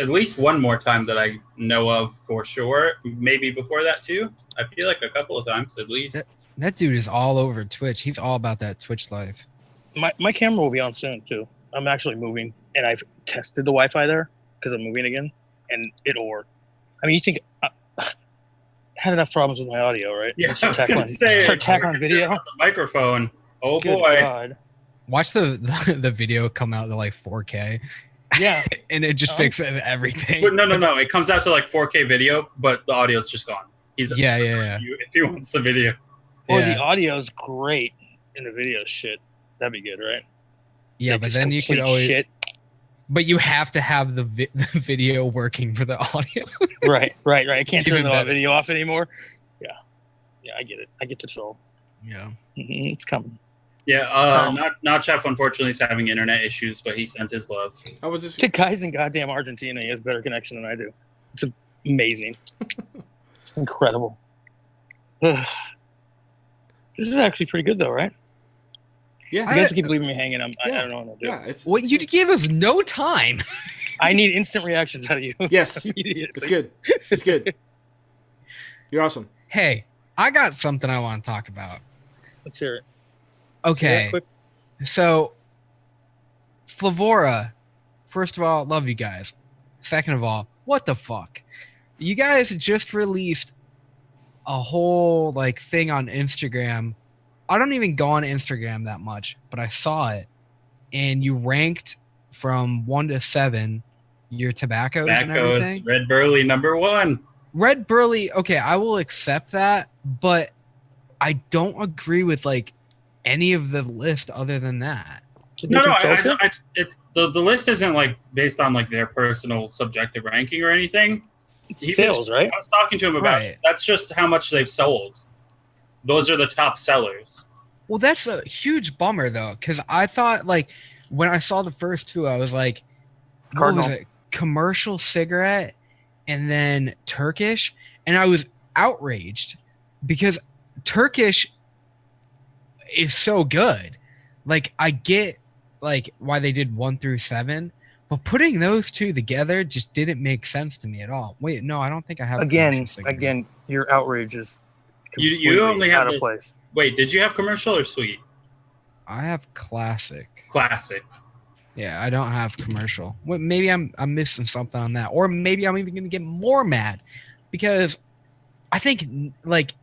at least one more time that I know of for sure. Maybe before that too. I feel like a couple of times at least. That dude is all over Twitch. He's all about that Twitch life. My camera will be on soon too. I'm actually moving, and I've tested the Wi-Fi there because I'm moving again, and it'll work. I mean, you think I had enough problems with my audio, right? Yeah, I was going to say, start tackling video. The microphone. Oh Good boy! God. Watch the video come out to like 4K. Yeah, and it just fixes everything. But no. It comes out to like 4K video, but the audio's just gone. Yeah. If he wants the video. Or the audio's great and the video's shit. That'd be good, right? Yeah, Like but then you could always. Shit. But you have to have the video working for the audio. Right. I can't turn the better. video off anymore. Yeah, I get it. I get the troll. Yeah, It's coming. Yeah, not Chef. Unfortunately, is having internet issues, but he sends his love. The guy's in goddamn Argentina. He has better connection than I do. It's amazing. It's incredible. This is actually pretty good, though, right? Yeah, you guys keep leaving me hanging. I don't know what to do. Yeah, well, you give us no time. I need instant reactions out of you. Yes, immediately. It's good. It's good. You're awesome. Hey, I got something I want to talk about. Let's hear it. Okay, so Flavora, first of all, love you guys. Second of all, what the fuck? You guys just released a whole like thing on Instagram. I don't even go on Instagram that much, but I saw it, and you ranked from 1 to 7 your tobaccos and everything. Red Burley #1. Red Burley, okay, I will accept that, but I don't agree with like any of the list other than that. No, the list isn't like based on like their personal subjective ranking or anything. Sales, right? I was talking to him about it. That's just how much they've sold. Those are the top sellers. Well, that's a huge bummer though, because I thought like when I saw the first two, I was like, what was it? Commercial cigarette and then Turkish, and I was outraged because Turkish is so good. Like I get like why they did 1 through 7, but putting those two together just didn't make sense to me at all. Wait, no, I don't think I have. Again, your outrage is you only have out of place. Wait, did you have commercial or sweet? I have classic. Classic. Yeah, I don't have commercial. Well, maybe I'm missing something on that, or maybe I'm even gonna get more mad because I think like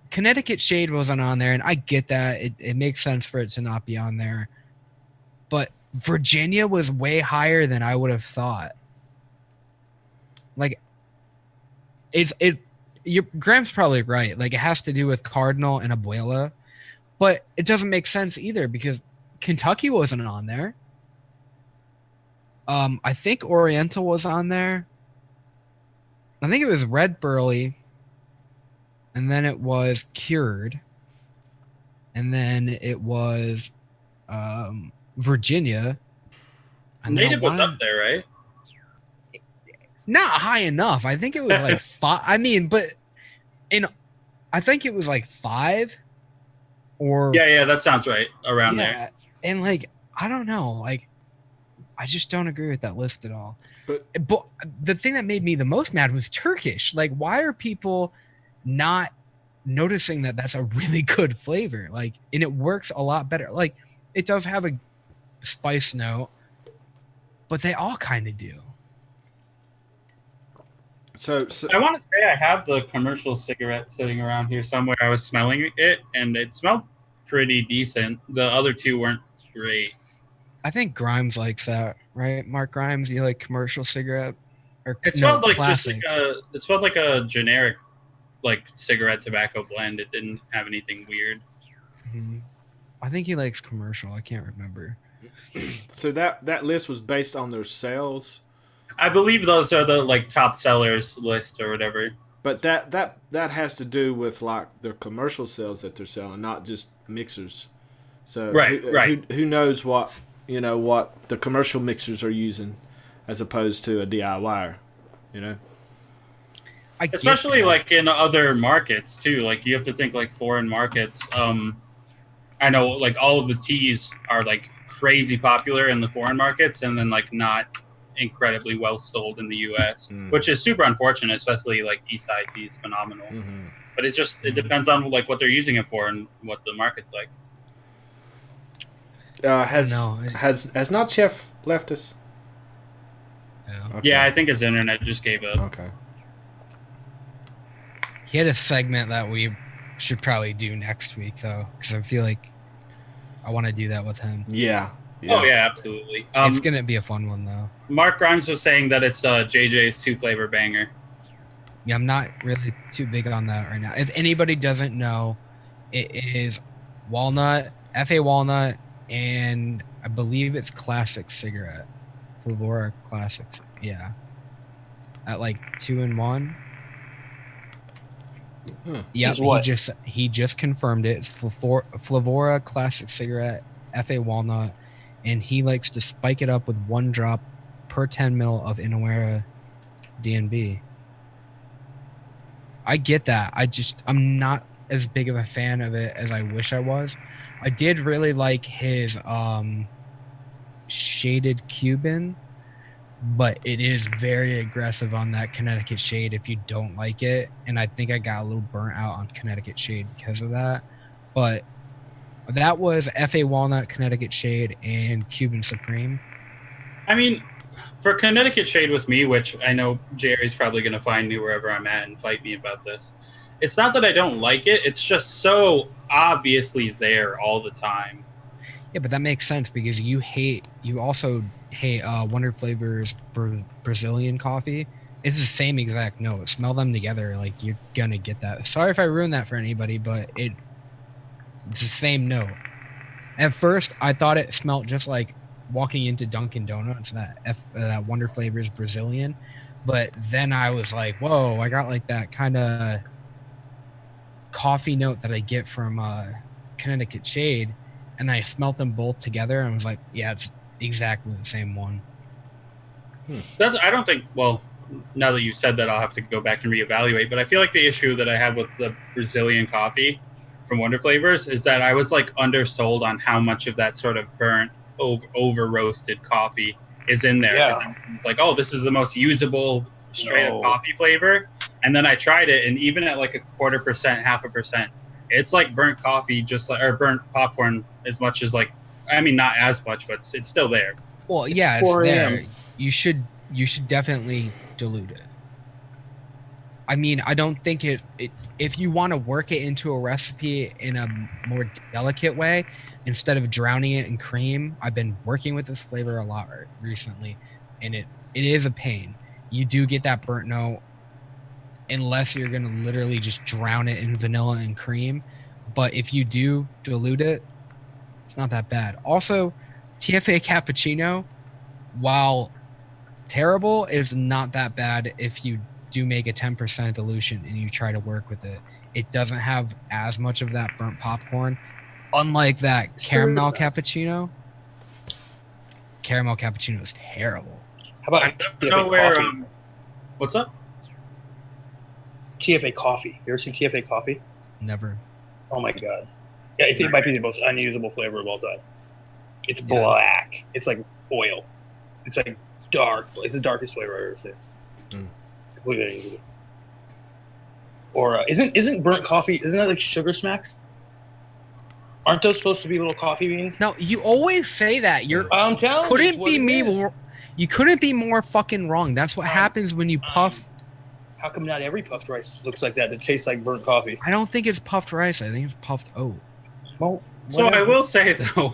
Connecticut Shade wasn't on there, and I get that. It makes sense for it to not be on there. But Virginia was way higher than I would have thought. Like Graham's probably right. Like it has to do with Cardinal and Abuela, but it doesn't make sense either because Kentucky wasn't on there. I think Oriental was on there. I think it was Red Burley, and then it was Cured, and then it was Virginia. And Native was up there, right? Not high enough. I think it was like 5. I mean, but I think it was like 5 or Yeah, that sounds right around there. And like I don't know, like I just don't agree with that list at all. But the thing that made me the most mad was Turkish. Like, why are people not noticing that that's a really good flavor? Like, and it works a lot better. Like, it does have a spice note, but they all kind of do. So I want to say I have the commercial cigarette sitting around here somewhere. I was smelling it, and it smelled pretty decent. The other two weren't great. I think Grimes likes that, right? Mark Grimes, you like commercial cigarette? Or It smelled like classic. it smelled like a generic like cigarette tobacco blend. It didn't have anything weird. Mm-hmm. I think he likes commercial. I can't remember. So that list was based on their sales. I believe those are the like top sellers list or whatever. But that has to do with like their commercial sales that they're selling, not just mixers. So right. Who knows what what the commercial mixers are using as opposed to a DIYer, Especially like in other markets too. Like you have to think like foreign markets. I know like all of the teas are like crazy popular in the foreign markets and then like not incredibly well sold in the US, which is super unfortunate, especially like East Side tea is phenomenal. Mm-hmm. But it depends on like what they're using it for and what the market's like. Has not Chef left us? Yeah. Okay. Yeah, I think his internet just gave up. Okay. He had a segment that we should probably do next week though, because I feel like I want to do that with him. Yeah. Oh yeah, absolutely. It's gonna be a fun one though. Mark Grimes was saying that it's JJ's 2-flavor banger. Yeah, I'm not really too big on that right now. If anybody doesn't know, it is walnut, FA walnut, and I believe it's classic cigarette. Flavora Classics. Yeah. At like 2 in 1. Yep, he just confirmed it. It's Flavora Classic Cigarette, FA walnut, and he likes to spike it up with 1 drop per 10 mil of Inawera DNB. I get that. I'm not as big of a fan of it as I wish I was. I did really like his shaded Cuban, but it is very aggressive on that Connecticut Shade if you don't like it. And I think I got a little burnt out on Connecticut Shade because of that. But that was FA Walnut, Connecticut Shade, and Cuban Supreme. I mean, for Connecticut Shade with me, which I know Jerry's probably going to find me wherever I'm at and fight me about this. It's not that I don't like it. It's just so obviously there all the time. Yeah, but that makes sense because you also hate Wonder Flavors Brazilian coffee. It's the same exact note. Smell them together, like you're gonna get that. Sorry if I ruined that for anybody, but it's the same note. At first, I thought it smelled just like walking into Dunkin' Donuts, that Wonder Flavors Brazilian. But then I was like, whoa, I got like that kind of coffee note that I get from Connecticut Shade. And I smelt them both together and was like, yeah, it's exactly the same one. I don't think, well, now that you said that, I'll have to go back and reevaluate. But I feel like the issue that I have with the Brazilian coffee from Wonder Flavors is that I was like undersold on how much of that sort of burnt, over roasted coffee is in there. Yeah. It's like, oh, this is the most usable straight up coffee flavor. And then I tried it, and even at like 0.25%, 0.5%, it's like burnt coffee, or burnt popcorn as much as like, I mean, not as much, but it's still there. Well, yeah, it's there. You should definitely dilute it. I mean, I don't think it if you want to work it into a recipe in a more delicate way, instead of drowning it in cream, I've been working with this flavor a lot recently, and it is a pain. You do get that burnt note unless you're going to literally just drown it in vanilla and cream. But if you do dilute it, it's not that bad. Also, TFA cappuccino, while terrible, is not that bad if you do make a 10% dilution and you try to work with it. It doesn't have as much of that burnt popcorn. Unlike that caramel cappuccino. Caramel cappuccino is terrible. How I about don't know TFA where. coffee? What's up? TFA coffee. You ever seen TFA coffee? Never. Oh my god. Yeah, I think it might be the most unusable flavor of all time. It's black. It's like oil. It's like dark. It's the darkest flavor I've ever seen. Completely unusable. Or isn't burnt coffee? Isn't that like sugar smacks? Aren't those supposed to be little coffee beans? No, you always say that. I'm telling you. Couldn't be me more. You couldn't be more fucking wrong. That's what happens when you puff. How come not every puffed rice looks like that? That tastes like burnt coffee. I don't think it's puffed rice. I think it's puffed oat. Well, So I will say though,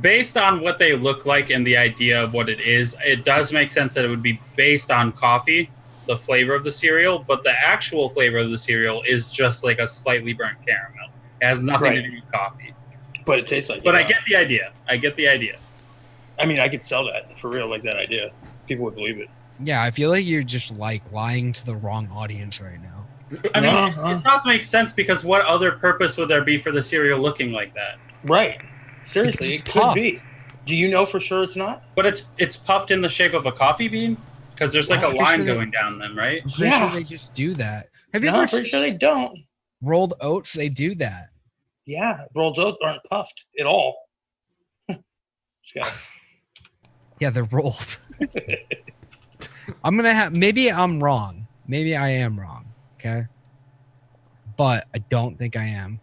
based on what they look like and the idea of what it is, it does make sense that it would be based on coffee, the flavor of the cereal, but the actual flavor of the cereal is just like a slightly burnt caramel. It has nothing to do with coffee. But it tastes like But I get the idea. I mean, I could sell that for real, like that idea. People would believe it. Yeah, I feel like you're just like lying to the wrong audience right now. I mean, it does make sense because what other purpose would there be for the cereal looking like that? Right. Seriously, It's it could puffed. be. Do you know for sure it's not? But it's puffed in the shape of a coffee bean? Because there's like a I'm line pretty sure going down them, right? I'm pretty sure they just do that. Have you No, ever I'm pretty sure they don't. rolled oats? They do that. Yeah, rolled oats aren't puffed at all. This guy. Yeah, they're rolled. I'm gonna have. Maybe I'm wrong. Maybe I am wrong. Okay, but I don't think I am.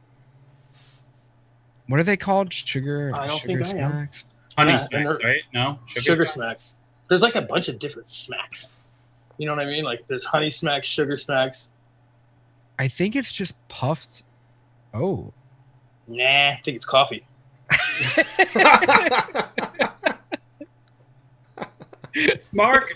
What are they called? Sugar. I don't sugar think I am. smacks. Honey Yeah, smacks, and right? No? Sugar smacks. There's like a bunch of different smacks. You know what I mean? Like there's honey smacks, sugar smacks. I think it's just puffed. Oh. Nah, I think it's coffee. Mark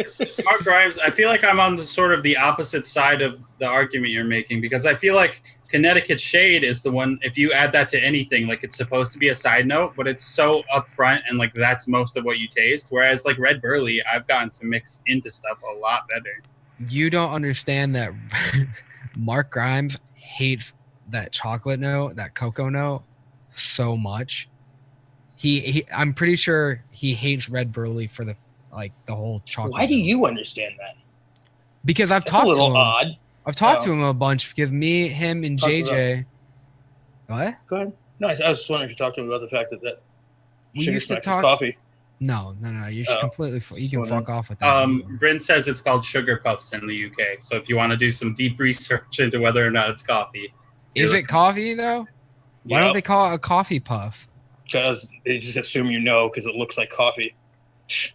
Grimes, I feel like I'm on the sort of the opposite side of the argument you're making because I feel like Connecticut Shade is the one, if you add that to anything, like it's supposed to be a side note, but it's so upfront and like that's most of what you taste. Whereas like Red Burley, I've gotten to mix into stuff a lot better. You don't understand that Mark Grimes hates that chocolate note, that cocoa note so much. I'm pretty sure he hates Red Burley for the whole chocolate. Why do note. you understand that? Because I've That's a talked to little him. odd. I've talked to him a bunch because me, him, and Talk to JJ. What? Go ahead. No, I was just wondering if you talked to him about the fact that We sugar used to smacks is talk- coffee. No. You're Oh. completely. You can Well, fuck off with that. Bryn says it's called Sugar Puffs in the UK. So if you want to do some deep research into whether or not it's coffee. Is it coffee though? Why don't they call it a coffee puff? Because they just assume you know because it looks like coffee.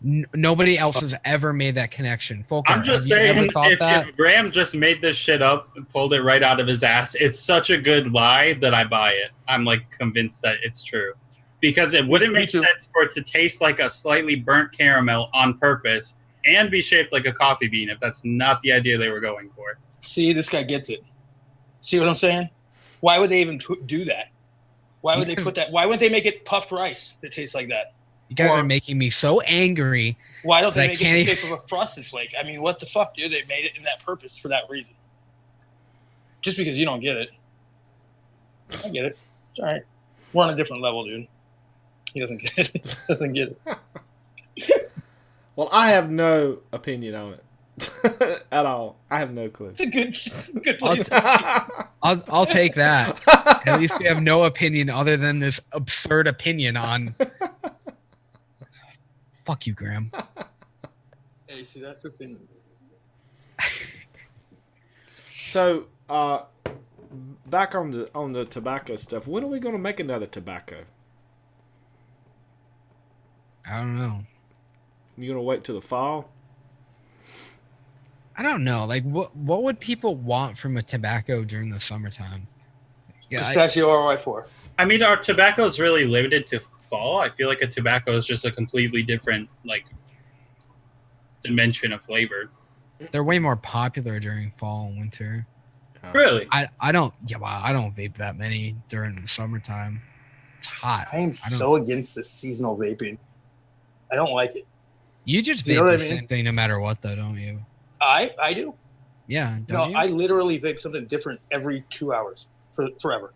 Nobody else has ever made that connection. Folkart, I'm just have you saying, ever thought that? if Graham just made this shit up and pulled it right out of his ass, it's such a good lie that I buy it. I'm like convinced that it's true. Because it wouldn't Me make too. sense for it to taste like a slightly burnt caramel on purpose and be shaped like a coffee bean if that's not the idea they were going for. See, this guy gets it. See what I'm saying? Why would they even do that? Why would they put that? Why wouldn't they make it puffed rice that tastes like that? You guys Or- are making me so angry. Why don't I they make it in can't the shape of a frosted flake? I mean, what the fuck, dude? They made it in that purpose for that reason. Just because you don't get it. I get it. It's all right. We're on a different level, dude. He doesn't get it. Doesn't get it. Well, I have no opinion on it at all. I have no clue. It's a good place. I'll take that. At least we have no opinion other than this absurd opinion on. Fuck you, Graham. Hey, see that 15 minutes. So, back on the tobacco stuff. When are we going to make another tobacco? I don't know. You going to wait till the fall? I don't know. Like, what would people want from a tobacco during the summertime? Yeah, Pistachio RY4. I mean, our tobacco is really limited to fall. I feel like a tobacco is just a completely different like dimension of flavor. they're way more popular during fall and winter. Really? I don't vape that many during the summertime. It's hot. I am so against this seasonal vaping. I don't like it. You just You know vape what the I mean? same thing no matter what, though, don't you? I do. Yeah. No, Don't you? I literally vape something different every 2 hours for forever.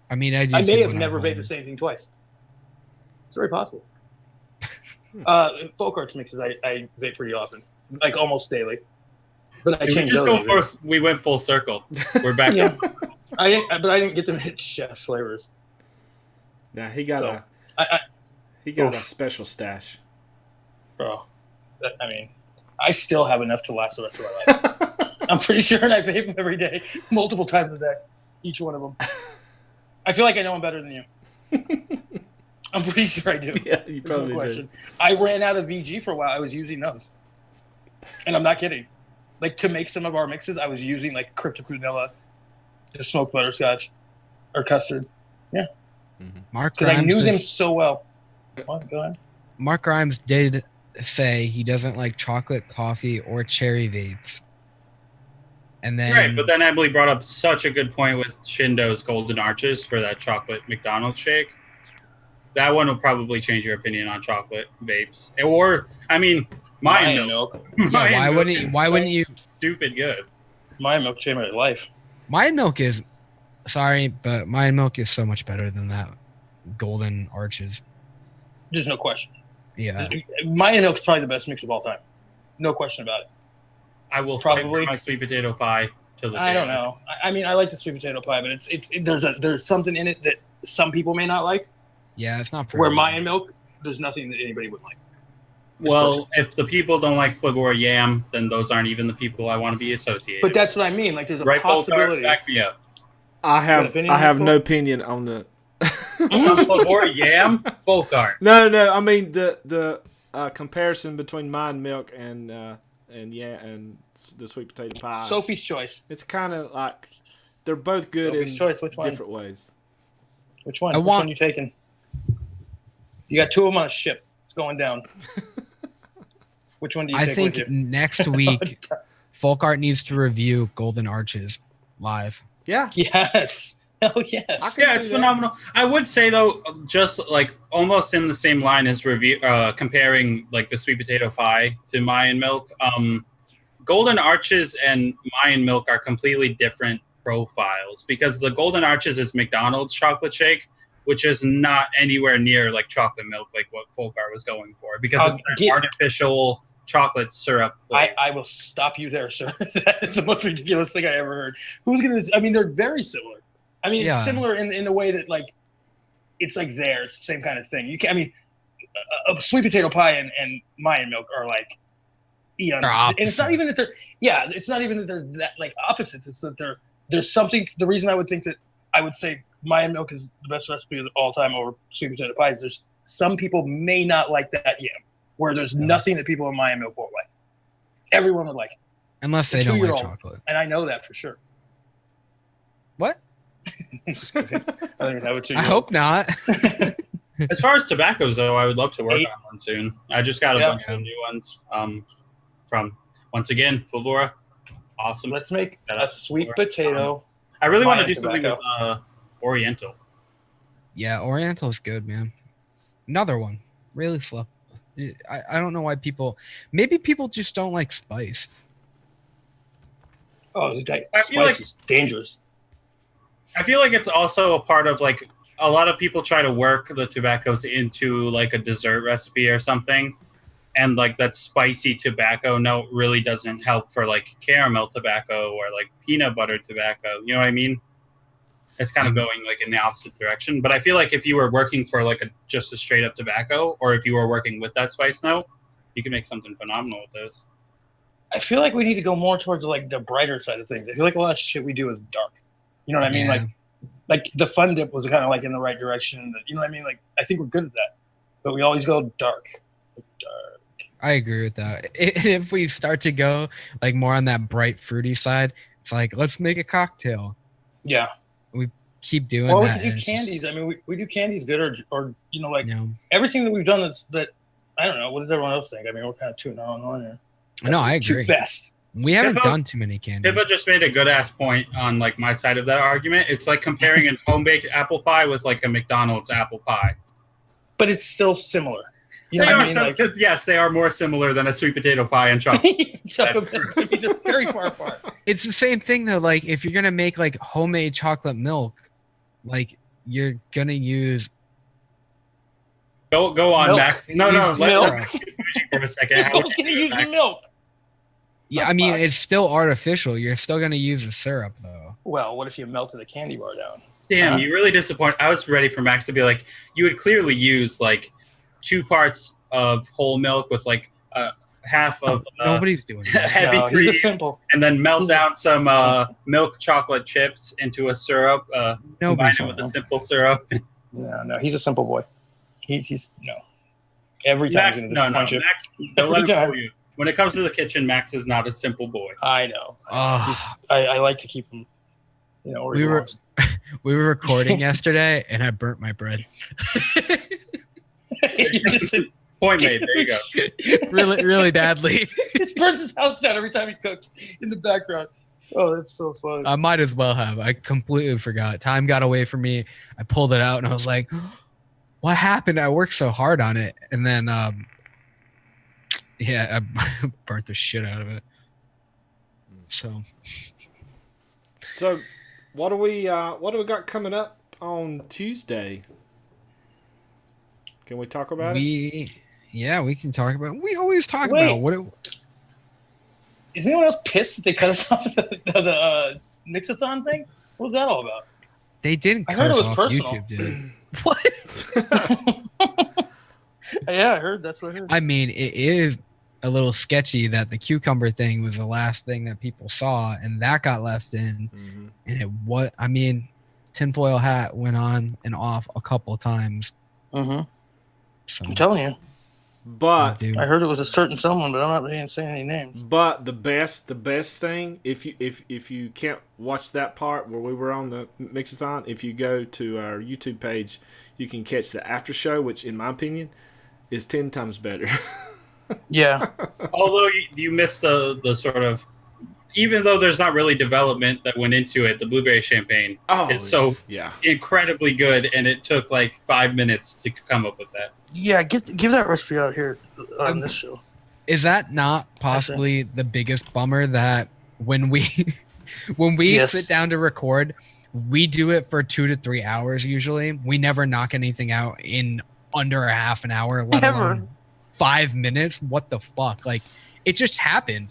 I mean, I do. I may too have when never I'm vaped home. the same thing twice. It's very possible. Folkart's mixes I vape pretty often, like almost daily. But I Did we change just those. go first. We went full circle. We're back. Yeah. But I didn't get to hit Chefs Flavors. Now he got So, a special stash. Bro, I mean, I still have enough to last the rest of my life. I'm pretty sure, and I vape them every day, multiple times a day, each one of them. I feel like I know them better than you. I'm pretty sure I do. Yeah, you There's probably no do. question. I ran out of VG for a while. I was using those, and I'm not kidding. Like to make some of our mixes, I was using like cryptic vanilla, just smoked butterscotch, or custard. Yeah, Mark because I Grimes knew them does- so well. What? Go ahead. Mark Grimes did say he doesn't like chocolate coffee or cherry vapes. And then Right, but then Emily brought up such a good point with Shindo's Golden Arches for that chocolate McDonald's shake. That one will probably change your opinion on chocolate vapes. Or, I mean, Mayan milk. yeah, Mayan why milk wouldn't is why so wouldn't you? Stupid good. Mayan milk changed my life. Mayan milk is sorry, but Mayan milk is so much better than that Golden Arches. There's no question. Yeah, Mayan milk's probably the best mix of all time. No question about it. I will fight Probably. for my sweet potato pie till the I day don't know. I mean, I like the sweet potato pie, but there's something in it that some people may not like. yeah, it's not for Where everyone. Mayan milk, there's nothing that anybody would like. Well, if the people don't like Flagora yam, then those aren't even the people I want to be associated But that's what I mean. Like, there's a with. Right, possibility. Folkart, back me up. I Got have opinion I have on no opinion on the. Flagora yam, Folkart. No. I mean the comparison between Mayan milk and the sweet potato pie. Sophie's choice. It's kind of like they're both good Sophie's in choice. Which one? different ways. Which one? I Which want- one you taking? You got two of them on a ship. It's going down. Which one do you I take think with you? next week Folkart needs to review Golden Arches live. Yeah. Yes. Hell yes. Yeah, it's phenomenal. I would say though, just like almost in the same line as comparing like the sweet potato pie to Mayan milk. Golden Arches and Mayan milk are completely different profiles because the Golden Arches is McDonald's chocolate shake, which is not anywhere near like chocolate milk, like what Folkart was going for, because it's an artificial chocolate syrup. I will stop you there, sir. That is the most ridiculous thing I ever heard. Who's gonna? I mean, they're very similar. I mean, Yeah. it's similar in the way that like it's like it's the same kind of thing. You can, I mean, a sweet potato pie and Mayan milk are like eons. They're And it's not opposite. even that they're it's not even that they're that like opposites. It's that there's something. The reason I would think that I would say Mayan milk is the best recipe of all time over sweet potato pie is there's some people may not like that yam, where there's nothing that people in Mayan milk won't like. Everyone would like it. Unless they don't like 2-year-old. chocolate. And I know that for sure. What? Just kidding. I don't even have a 2-year-old. I hope not. As far as tobaccos, though, I would love to work 8. on one soon. I just got a Yeah. bunch of new ones from, once again, Flagora. Awesome. Let's make Shout a out sweet Flagora. potato. I really want to Mayan do something with Oriental. Yeah, Oriental is good, man. Another one. Really slow. I don't know why maybe people just don't like spice. Oh, that I feel spice like- is dangerous. I feel like it's also a part of like a lot of people try to work the tobaccos into like a dessert recipe or something. And like that spicy tobacco note really doesn't help for like caramel tobacco or like peanut butter tobacco. You know what I mean? It's kind of going like in the opposite direction. But I feel like if you were working for like just a straight up tobacco, or if you were working with that spice note, you can make something phenomenal with those. I feel like we need to go more towards like the brighter side of things. I feel like a lot of shit we do is dark. You know what I mean? Yeah. Like the fun dip was kind of like in the right direction. You know what I mean? Like I think we're good at that, but we always go dark. Dark. I agree with that. If we start to go like more on that bright fruity side, it's like let's make a cocktail. Yeah. We keep doing Well, we that. could do and it's just, candies. I mean, we do candies good, or like you know, everything that we've done. That I don't know. What does everyone else think? I mean, we're kind of tooting our own horn here. no, I Two agree. best. We haven't Hippo- done too many candies. Pippa just made a good ass point on like my side of that argument. It's like comparing a home baked apple pie with like a McDonald's apple pie. But it's still similar. You know They what are I mean? some, Like, yes, they are more similar than a sweet potato pie and chocolate. I mean, they're very far apart. It's the same thing though. Like if you're gonna make like homemade chocolate milk, like you're gonna use Go on, Milk. Max. No, Use let milk. Max finish for a second. You're How both would you gonna do it, use Max? milk. yeah, I mean it's still artificial. You're still gonna use the syrup though. Well, what if you melted a candy bar down? Damn, Huh? you really disappoint. I was ready for Max to be like, you would clearly use like 2 parts of whole milk with like half of Nobody's doing that. heavy No, cream, he's a simple. and then melt he's a- down some milk chocolate chips into a syrup. Combine Nobody's it doing with a that. simple syrup. No, he's a simple boy. He's no. Every time Max, he's gonna no, disappoint you. Max, don't let him Every time. fool you. When it comes to the kitchen, Max is not a simple boy. I know. Oh, I like to keep him. You know, where he We were- belongs. we were recording yesterday and I burnt my bread. You just said, Point made. There you go. really badly. he just burns his house down every time he cooks in the background. Oh, that's so funny. I might as well have. I completely forgot. Time got away from me. I pulled it out and I was like, what happened? I worked so hard on it. And then, yeah, I burnt the shit out of it. So, So, what do we got coming up on Tuesday? Can we talk about it? we can talk about it. We always talk Wait. about what it, Is anyone else pissed that they cut us off the Mixathon thing? What was that all about? they didn't I cut heard us it was off. personal. YouTube did. What? Yeah, I heard. That's what I heard. I mean, it is a little sketchy that the cucumber thing was the last thing that people saw, and that got left in. Mhm. And I mean, tinfoil hat went on and off a couple times. Mm-hmm. So, I'm telling you. But dude, I heard it was a certain someone, but I'm not saying any names. But the best thing, if you can't watch that part where we were on the Mixathon, if you go to our YouTube page, you can catch the after show, which in my opinion is 10 times better. Yeah. Although you missed the sort of, even though there's not really development that went into it, the blueberry champagne is so yeah. incredibly good, and it took like 5 minutes to come up with that. Yeah, give that recipe out here on this show. is that not possibly the biggest bummer that when we Yes. sit down to record, we do it for 2 to 3 hours usually. We never knock anything out in under a half an hour, let Ever. alone 5 minutes. What the fuck? Like, it just happened.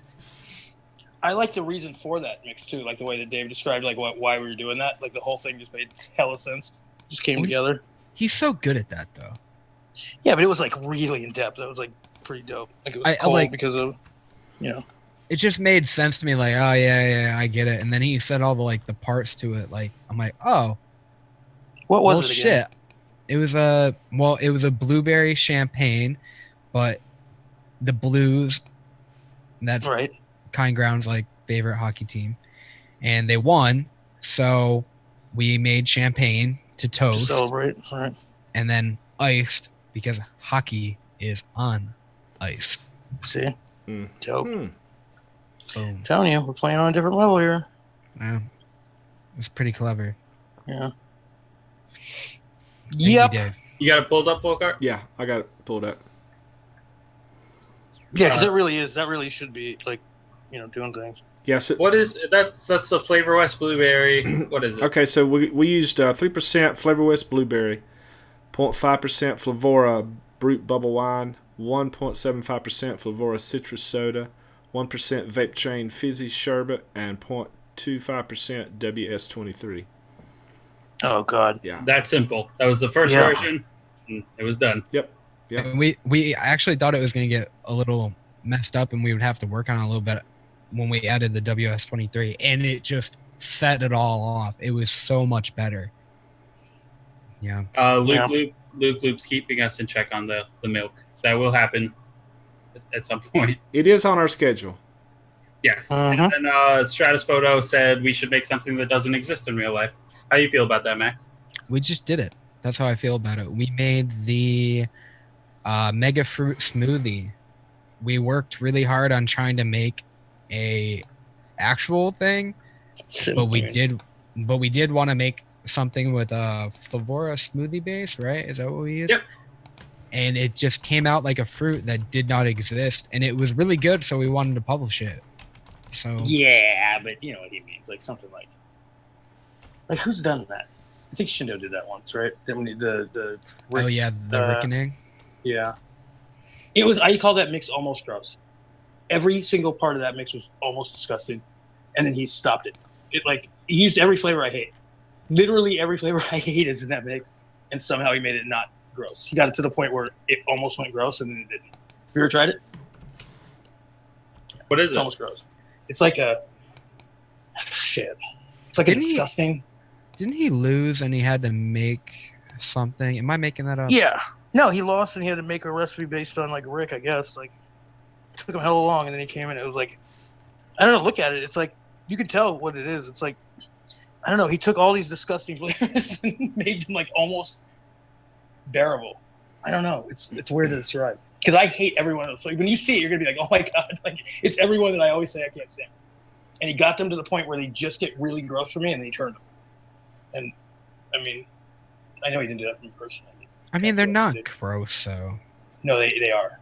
I like the reason for that mix too, like the way that Dave described, like why we were doing that. Like the whole thing just made hella sense. Just came together. He's so good at that though. Yeah, but it was like really in depth. It was like pretty dope. Like it was I cold like- because of, you know. It just made sense to me, like, oh yeah, I get it. And then he said all the parts to it, like I'm like, oh What was well, it again? shit. It was a blueberry champagne, but the Blues, that's Right. Kind Ground's like favorite hockey team, and they won. So we made champagne to To toast, celebrate. Right. and then iced because hockey is on ice. See? Mm. Dope. Boom. Telling you, we're playing on a different level here. Yeah, it's pretty clever. Yeah. Thank you, Yep. Dave. You got it pulled up, Folkart? Yeah, I got it pulled up. Yeah, because that really should be like, you know, doing things. Yes. What is that's the Flavor West blueberry? What is it? Okay, so we used 3% Flavor West Blueberry, 0.5% Flavora Brute Bubble Wine, 1.75% Flavora Citrus Soda, 1% Vape Train Fizzy Sherbet, and 0.25% WS23. Oh God. Yeah. That simple. That was the first Yeah. version. And it was done. Yeah. And we actually thought it was going to get a little messed up, and we would have to work on it a little bit when we added the WS23, and it just set it all off. It was so much better. Yeah. Luke Loop's keeping us in check on the milk. That will happen. at some point. It is on our schedule. Yes. Uh-huh. And then Stratus Photo said we should make something that doesn't exist in real life. How do you feel about that, Max? We just did it. That's how I feel about it. We made the mega fruit smoothie. We worked really hard on trying to make a actual thing, but we did want to make something with a Flavora smoothie base, right? Is that what we used? Yep. And it just came out like a fruit that did not exist, and it was really good, so we wanted to publish it. So Yeah, but you know what he means, like something like who's done that? I think Shindo did that once, right? The oh yeah, the Reckoning. Yeah. It was, I call that mix almost gross. Every single part of that mix was almost disgusting. And then he stopped it. He used every flavor I hate. Literally every flavor I hate is in that mix. And somehow he made it not gross. He got it to the point where it almost went gross and then it didn't. Have you ever tried it? What is It's it? almost gross. It's like a, shit. It's like Didn't a he- disgusting. Didn't he lose and he had to make something? Am I making that up? Yeah. No, he lost and he had to make a recipe based on like Rick, I guess. Like, it took him hella long, and then he came in. It was like, I don't know. Look at it. It's like you can tell what it is. It's like, I don't know. He took all these disgusting flavors and made them like almost bearable. I don't know. It's weird that it's right because I hate everyone else. Like when you see it, you're gonna be like, oh my god, like it's everyone that I always say I can't stand. And he got them to the point where they just get really gross for me, and then he turned them. And I mean, I know he didn't do that for me personally. I mean, they're not gross, so No, they are.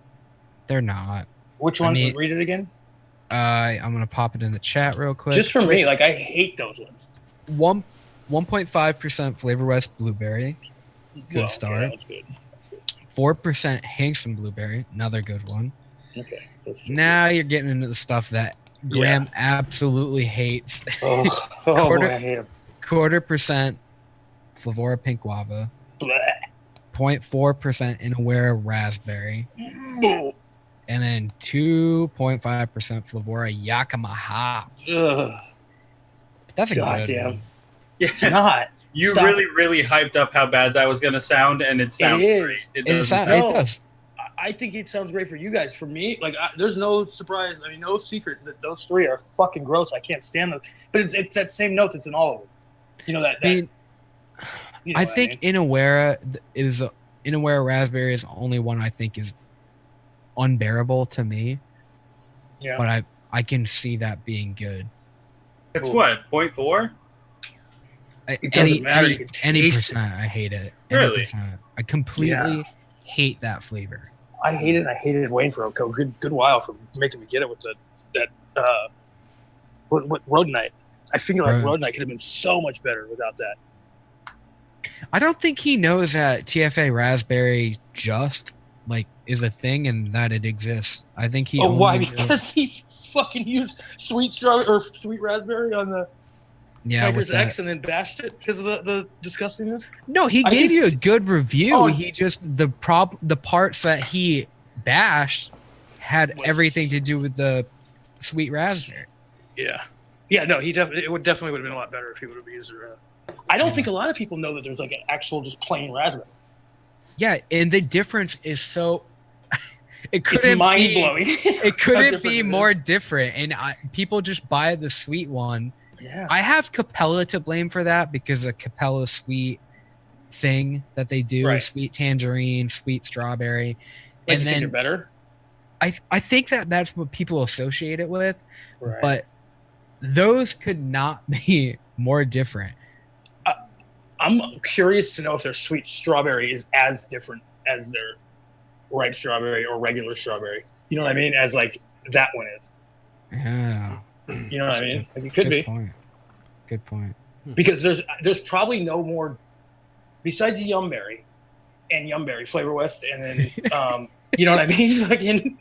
they're not. Which I one? mean- Read it again. I'm gonna pop it in the chat real quick. Just for me, like I hate those ones. 1.5% Flavor West blueberry, good start. That's good. That's good. 4% Hanksome blueberry, another good one. Okay. That's Now you're getting into the stuff that Graham absolutely hates. Oh, Quarter- boy, I hate them. 1/4% Flavora Pink Guava, Bleh. 0.4% Inaware Raspberry, Ugh. and then 2.5% Flavora Yakima Hops. That's a God good damn. one. It's Yeah. not. You Stop really hyped up how bad that was going to sound, and it sounds is. great. It It, doesn't sound- sound- it No. does. I think it sounds great for you guys. For me, like, there's no surprise. I mean, no secret that those three are fucking gross. I can't stand them. But it's that same note that's in all of them. You know that. I mean, you know I what think mean. Inawera Inawera Raspberry is the only one I think is unbearable to me, Yeah. but I can see that being good. It's what, 0.4? It doesn't matter. You can Any taste it. percent, I hate it. Really? 80%. I completely hate that flavor. I hated. I hated Wayne for a good while for making me get it with what Road Night. I feel like Right. Road Night could have been so much better without that. I don't think he knows that TFA Raspberry just like is a thing and that it exists. I think he. Oh, why? only knows- Because he fucking used sweet strawberry or sweet raspberry on the yeah, with Tiger's that. X and then bashed it because of the disgustingness. No, he I gave think you a s- good review. Oh. He just the parts that he bashed had Was- everything to do with the sweet raspberry. Yeah, yeah. No, it would definitely would have been a lot better if he would have used it. I don't think a lot of people know that there's like an actual just plain raspberry. Yeah, and the difference is so. It It's couldn't mind be. blowing. It couldn't be more different, and people just buy the sweet one. Yeah. I have Capella to blame for that because the Capella sweet thing that they do, Right. sweet tangerine, sweet strawberry, Like and you think then they're better. I think that's what people associate it with, Right. but those could not be more different. I'm curious to know if their sweet strawberry is as different as their ripe strawberry or regular strawberry. You know what I mean? As like that one is. Yeah, You know what I mean? Like it could be. Point. Good point. Because there's probably no more besides Yumberry and Yumberry Flavor West, and then you know what I mean. Fucking,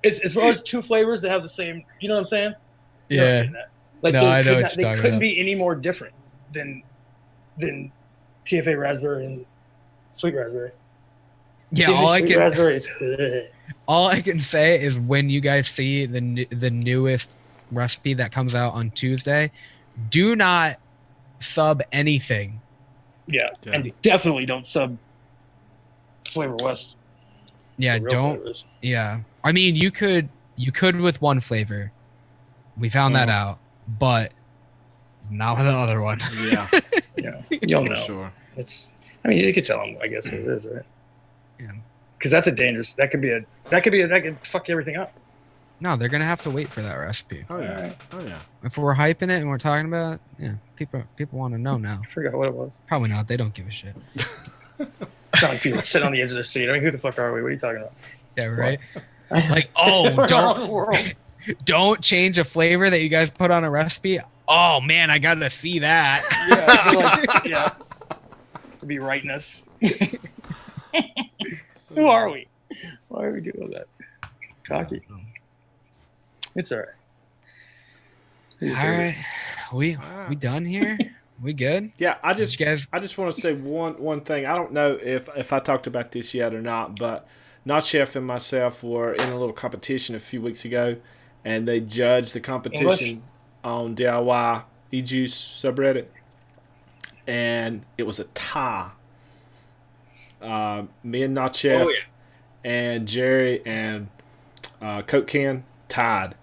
as far as two flavors that have the same, you know what I'm saying? You know what I'm getting at? Like No, there I know could what not- you're they talking couldn't about. be any more different than TFA raspberry and sweet raspberry. Yeah, TFA sweet raspberry is all I can say is when you guys see the newest recipe that comes out on Tuesday, do not sub anything. yeah, Yeah. and definitely don't sub Flavor West. Yeah, The real don't. flavors. Yeah, I mean, you could with one flavor. We found that out, but not with the other one. Yeah, Yeah, you'll for know. sure. It's. I mean, you could tell them. I guess what it is, right? Yeah. Because that's a dangerous. That could fuck everything up. No, they're gonna have to wait for that recipe. Oh yeah. Alright. Oh yeah. If we're hyping it and we're talking about it, yeah, people want to know now. I forgot what it was. Probably not. They don't give a shit. It's not like people sit on the edge of their seat. I mean, who the fuck are we? What are you talking about? Yeah, right. Like, oh, We're in our own world. don't change a flavor that you guys put on a recipe. Oh man, I gotta see that. Yeah, they're like, yeah. To be rightness. Who are we? Why are we doing that? Cocky. It's all right. All right, we done here? We good? Yeah, I just You guys, want to say one thing. I don't know if I talked about this yet or not, but Not Chef and myself were in a little competition a few weeks ago, and they judged the competition on DIY e-juice subreddit, and it was a tie. Me and Not Chef and Jerry and Coke Can tied.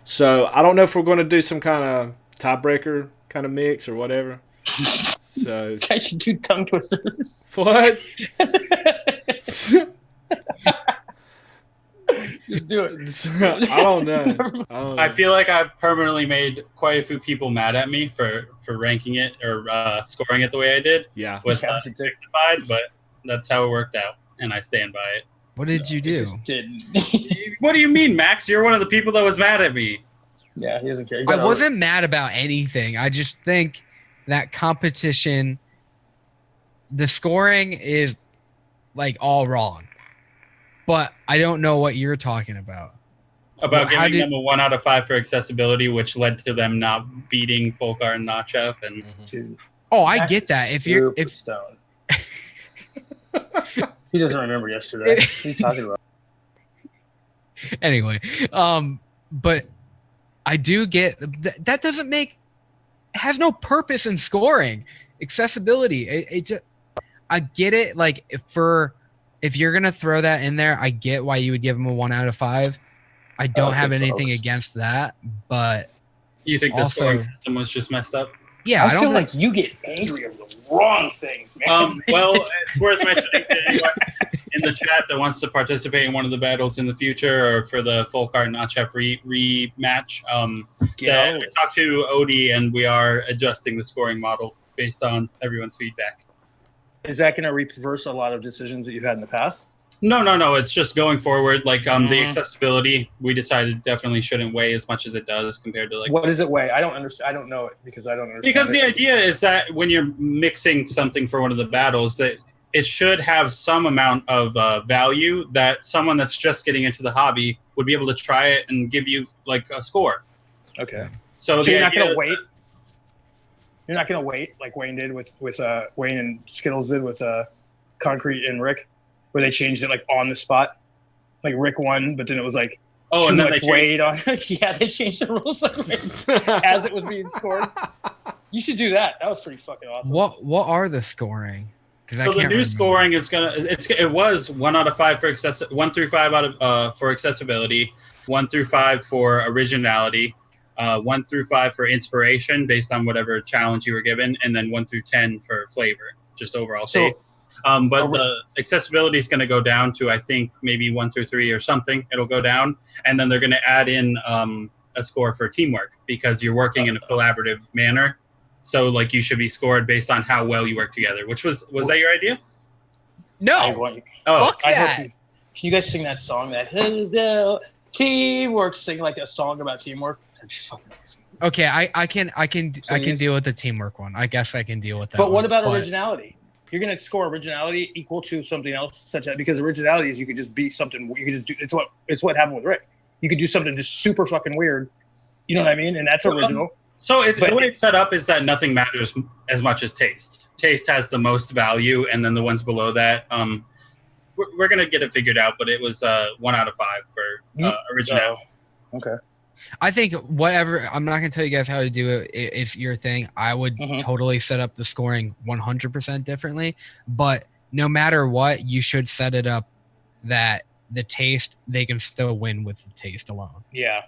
So I don't know if we're going to do some kind of tiebreaker kind of mix or whatever. So I should do tongue twisters. what? Just do it. I don't know. I feel like I've permanently made quite a few people mad at me for ranking it or scoring it the way I did Yeah. with Yes, it did. Fixify, but that's how it worked out, and I stand by it. what did you do? Just didn't. What do you mean, Max? You're one of the people that was mad at me. Yeah, he doesn't care. I wasn't mad about anything. I just think that competition, the scoring is like all wrong. But I don't know what you're talking about. About Well, how giving did- them a 1 out of 5 for accessibility, which led to them not beating Folkart and Not Chef. And Dude, Oh, I Max get is that. If you're super stoned. He doesn't remember yesterday. What are you talking about? anyway, but I do get that doesn't make it has no purpose in scoring. Accessibility, I get it. Like if you're gonna throw that in there, I get why you would give them a 1 out of 5. I don't have think anything folks. against that, but you think the Also- scoring system was just messed up? yeah, I I don't feel think, like you get angry over the wrong things, man. Well, it's worth mentioning to anyone in the chat that wants to participate in one of the battles in the future or for the Folkart Not Chef rematch. Get on That the we list. talked to Odie, and we are adjusting the scoring model based on everyone's feedback. Is that going to reverse a lot of decisions that you've had in the past? No. It's just going forward. Like the Mhm. accessibility, we decided definitely shouldn't weigh as much as it does compared to like. What does it weigh? I don't understand. I don't know it because I don't understand. Because the it. idea is that when you're mixing something for one of the battles, that it should have some amount of value that someone that's just getting into the hobby would be able to try it and give you like a score. Okay. So, So the you're not idea going to is wait. You're not going to wait like Wayne did with Wayne and Skittles did with Concrete and Rick, where they changed it like on the spot. Like Rick won, but then it was like Oh, too and then much they weight on. Yeah, they changed the rules like as it was being scored. You should do that. That was pretty fucking awesome. what are the scoring? Because So the new scoring is it was 1 out of 5 for 1 through 5 out of for accessibility, 1 through 5 for originality, 1 through 5 for inspiration based on whatever challenge you were given, and then 1 through 10 for flavor, just overall So- taste. But the accessibility is going to go down to I think maybe 1 through 3 or something. It'll go down, and then they're going to add in a score for teamwork because you're working in a collaborative manner. So like you should be scored based on how well you work together. Which was that your idea? I No, want you. Oh, fuck I that. hope you. Can you guys sing that song? That teamwork. Sing like a song about teamwork. That'd be fucking awesome. Okay, I can Please. deal with the teamwork one. I guess I can deal with that. But what one, about but- originality? You're gonna score originality equal to something else, such as because originality is you could just be something. You could just do. It's what happened with Rick. You could do something just super fucking weird. You know what I mean? And that's original. So But- the way it's set up is that nothing matters as much as taste. Taste has the most value, and then the ones below that, we're gonna get it figured out. But it was 1 out of 5 for original. Okay. I think whatever. I'm not gonna tell you guys how to do it. It's your thing. I would Mhm. totally set up the scoring 100% differently. But no matter what, you should set it up that the taste, they can still win with the taste alone. Yeah.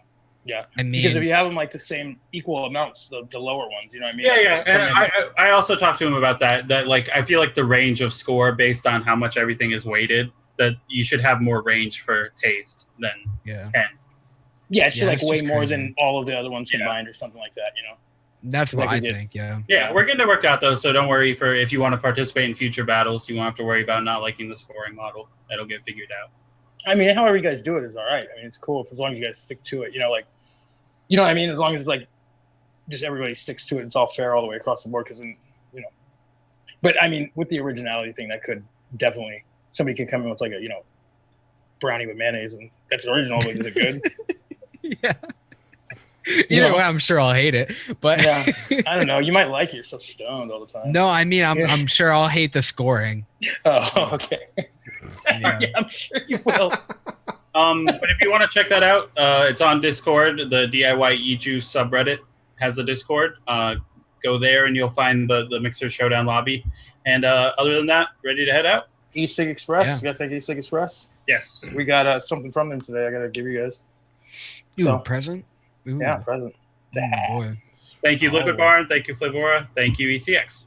I mean, Because if you have them like the same equal amounts, the lower ones, you know what I mean? Yeah. And I also talked to him about that. That like I feel like the range of score based on how much everything is weighted, that you should have more range for taste than 10. Yeah, it should Yeah, like it's way just more crazy. than all of the other ones combined or something like that, you know? that's what like I we did. think. Yeah. Yeah, we're getting it worked out though, so don't worry if you want to participate in future battles, you won't have to worry about not liking the scoring model. That'll get figured out. I mean, however you guys do it is all right. I mean, it's cool as long as you guys stick to it, you know, like, you know what I mean? As long as like just everybody sticks to it, it's all fair all the way across the board. Because then, you know, but I mean, with the originality thing, that could definitely somebody can come in with like a brownie with mayonnaise, and that's original, but is it good? Yeah. Either way, I'm sure I'll hate it. But yeah, I don't know. You might like it. You're so stoned all the time. no, I mean, I'm sure I'll hate the scoring. Oh, okay. Yeah. I'm sure you will. But if you want to check that out, it's on Discord. The DIY e-juice subreddit has a Discord. Go there and you'll find the Mixer Showdown lobby. And other than that, ready to head out? E-Cig Express. Yeah. You got to take E-Cig Express. Yes. We got something from them today. I got to give you guys. Ooh, So- a present? Ooh. Yeah, present. Oh, boy. Thank you, Liquid Barn. Thank you, Flavora. Thank you, ECX.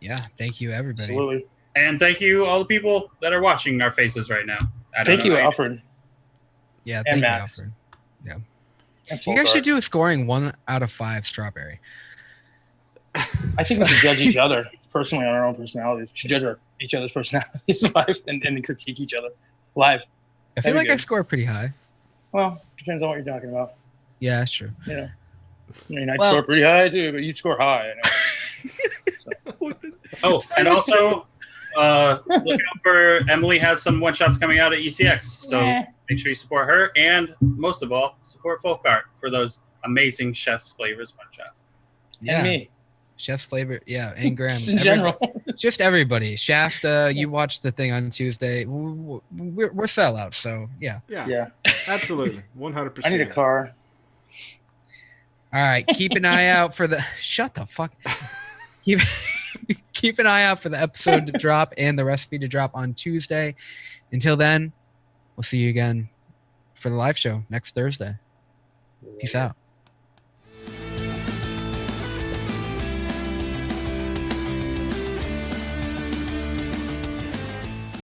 Yeah. Thank you, everybody. Absolutely. And thank you, all the people that are watching our faces right now. I don't Thank know you, how Alfred. Yeah. And Thank you, Max. Alfred. And You guys Folkart. should do a scoring 1 out of 5 strawberry. I think we should judge each other personally on our own personalities. We should judge each other's personalities live and then critique each other live. I feel That'd be like I good. score pretty high. Well, depends on what you're talking about. Yeah, that's true. You know, I mean, I'd Well- score pretty high too, but you'd score high. I know. Oh, and also, look out for Emily has some one shots coming out at ECX. So make sure you support her. And most of all, support Folkart for those amazing Chefs Flavors one shots. Yeah. And me, Chef's Flavor. Yeah. And Graham. just in general. Just everybody. Shasta, you watched the thing on Tuesday. We're sellouts. So, yeah. Yeah, Absolutely. 100%. I need a car. All right. Keep an eye out for the. Shut the fuck. Keep an eye out for the episode to drop and the recipe to drop on Tuesday. Until then, we'll see you again for the live show next Thursday. Peace out.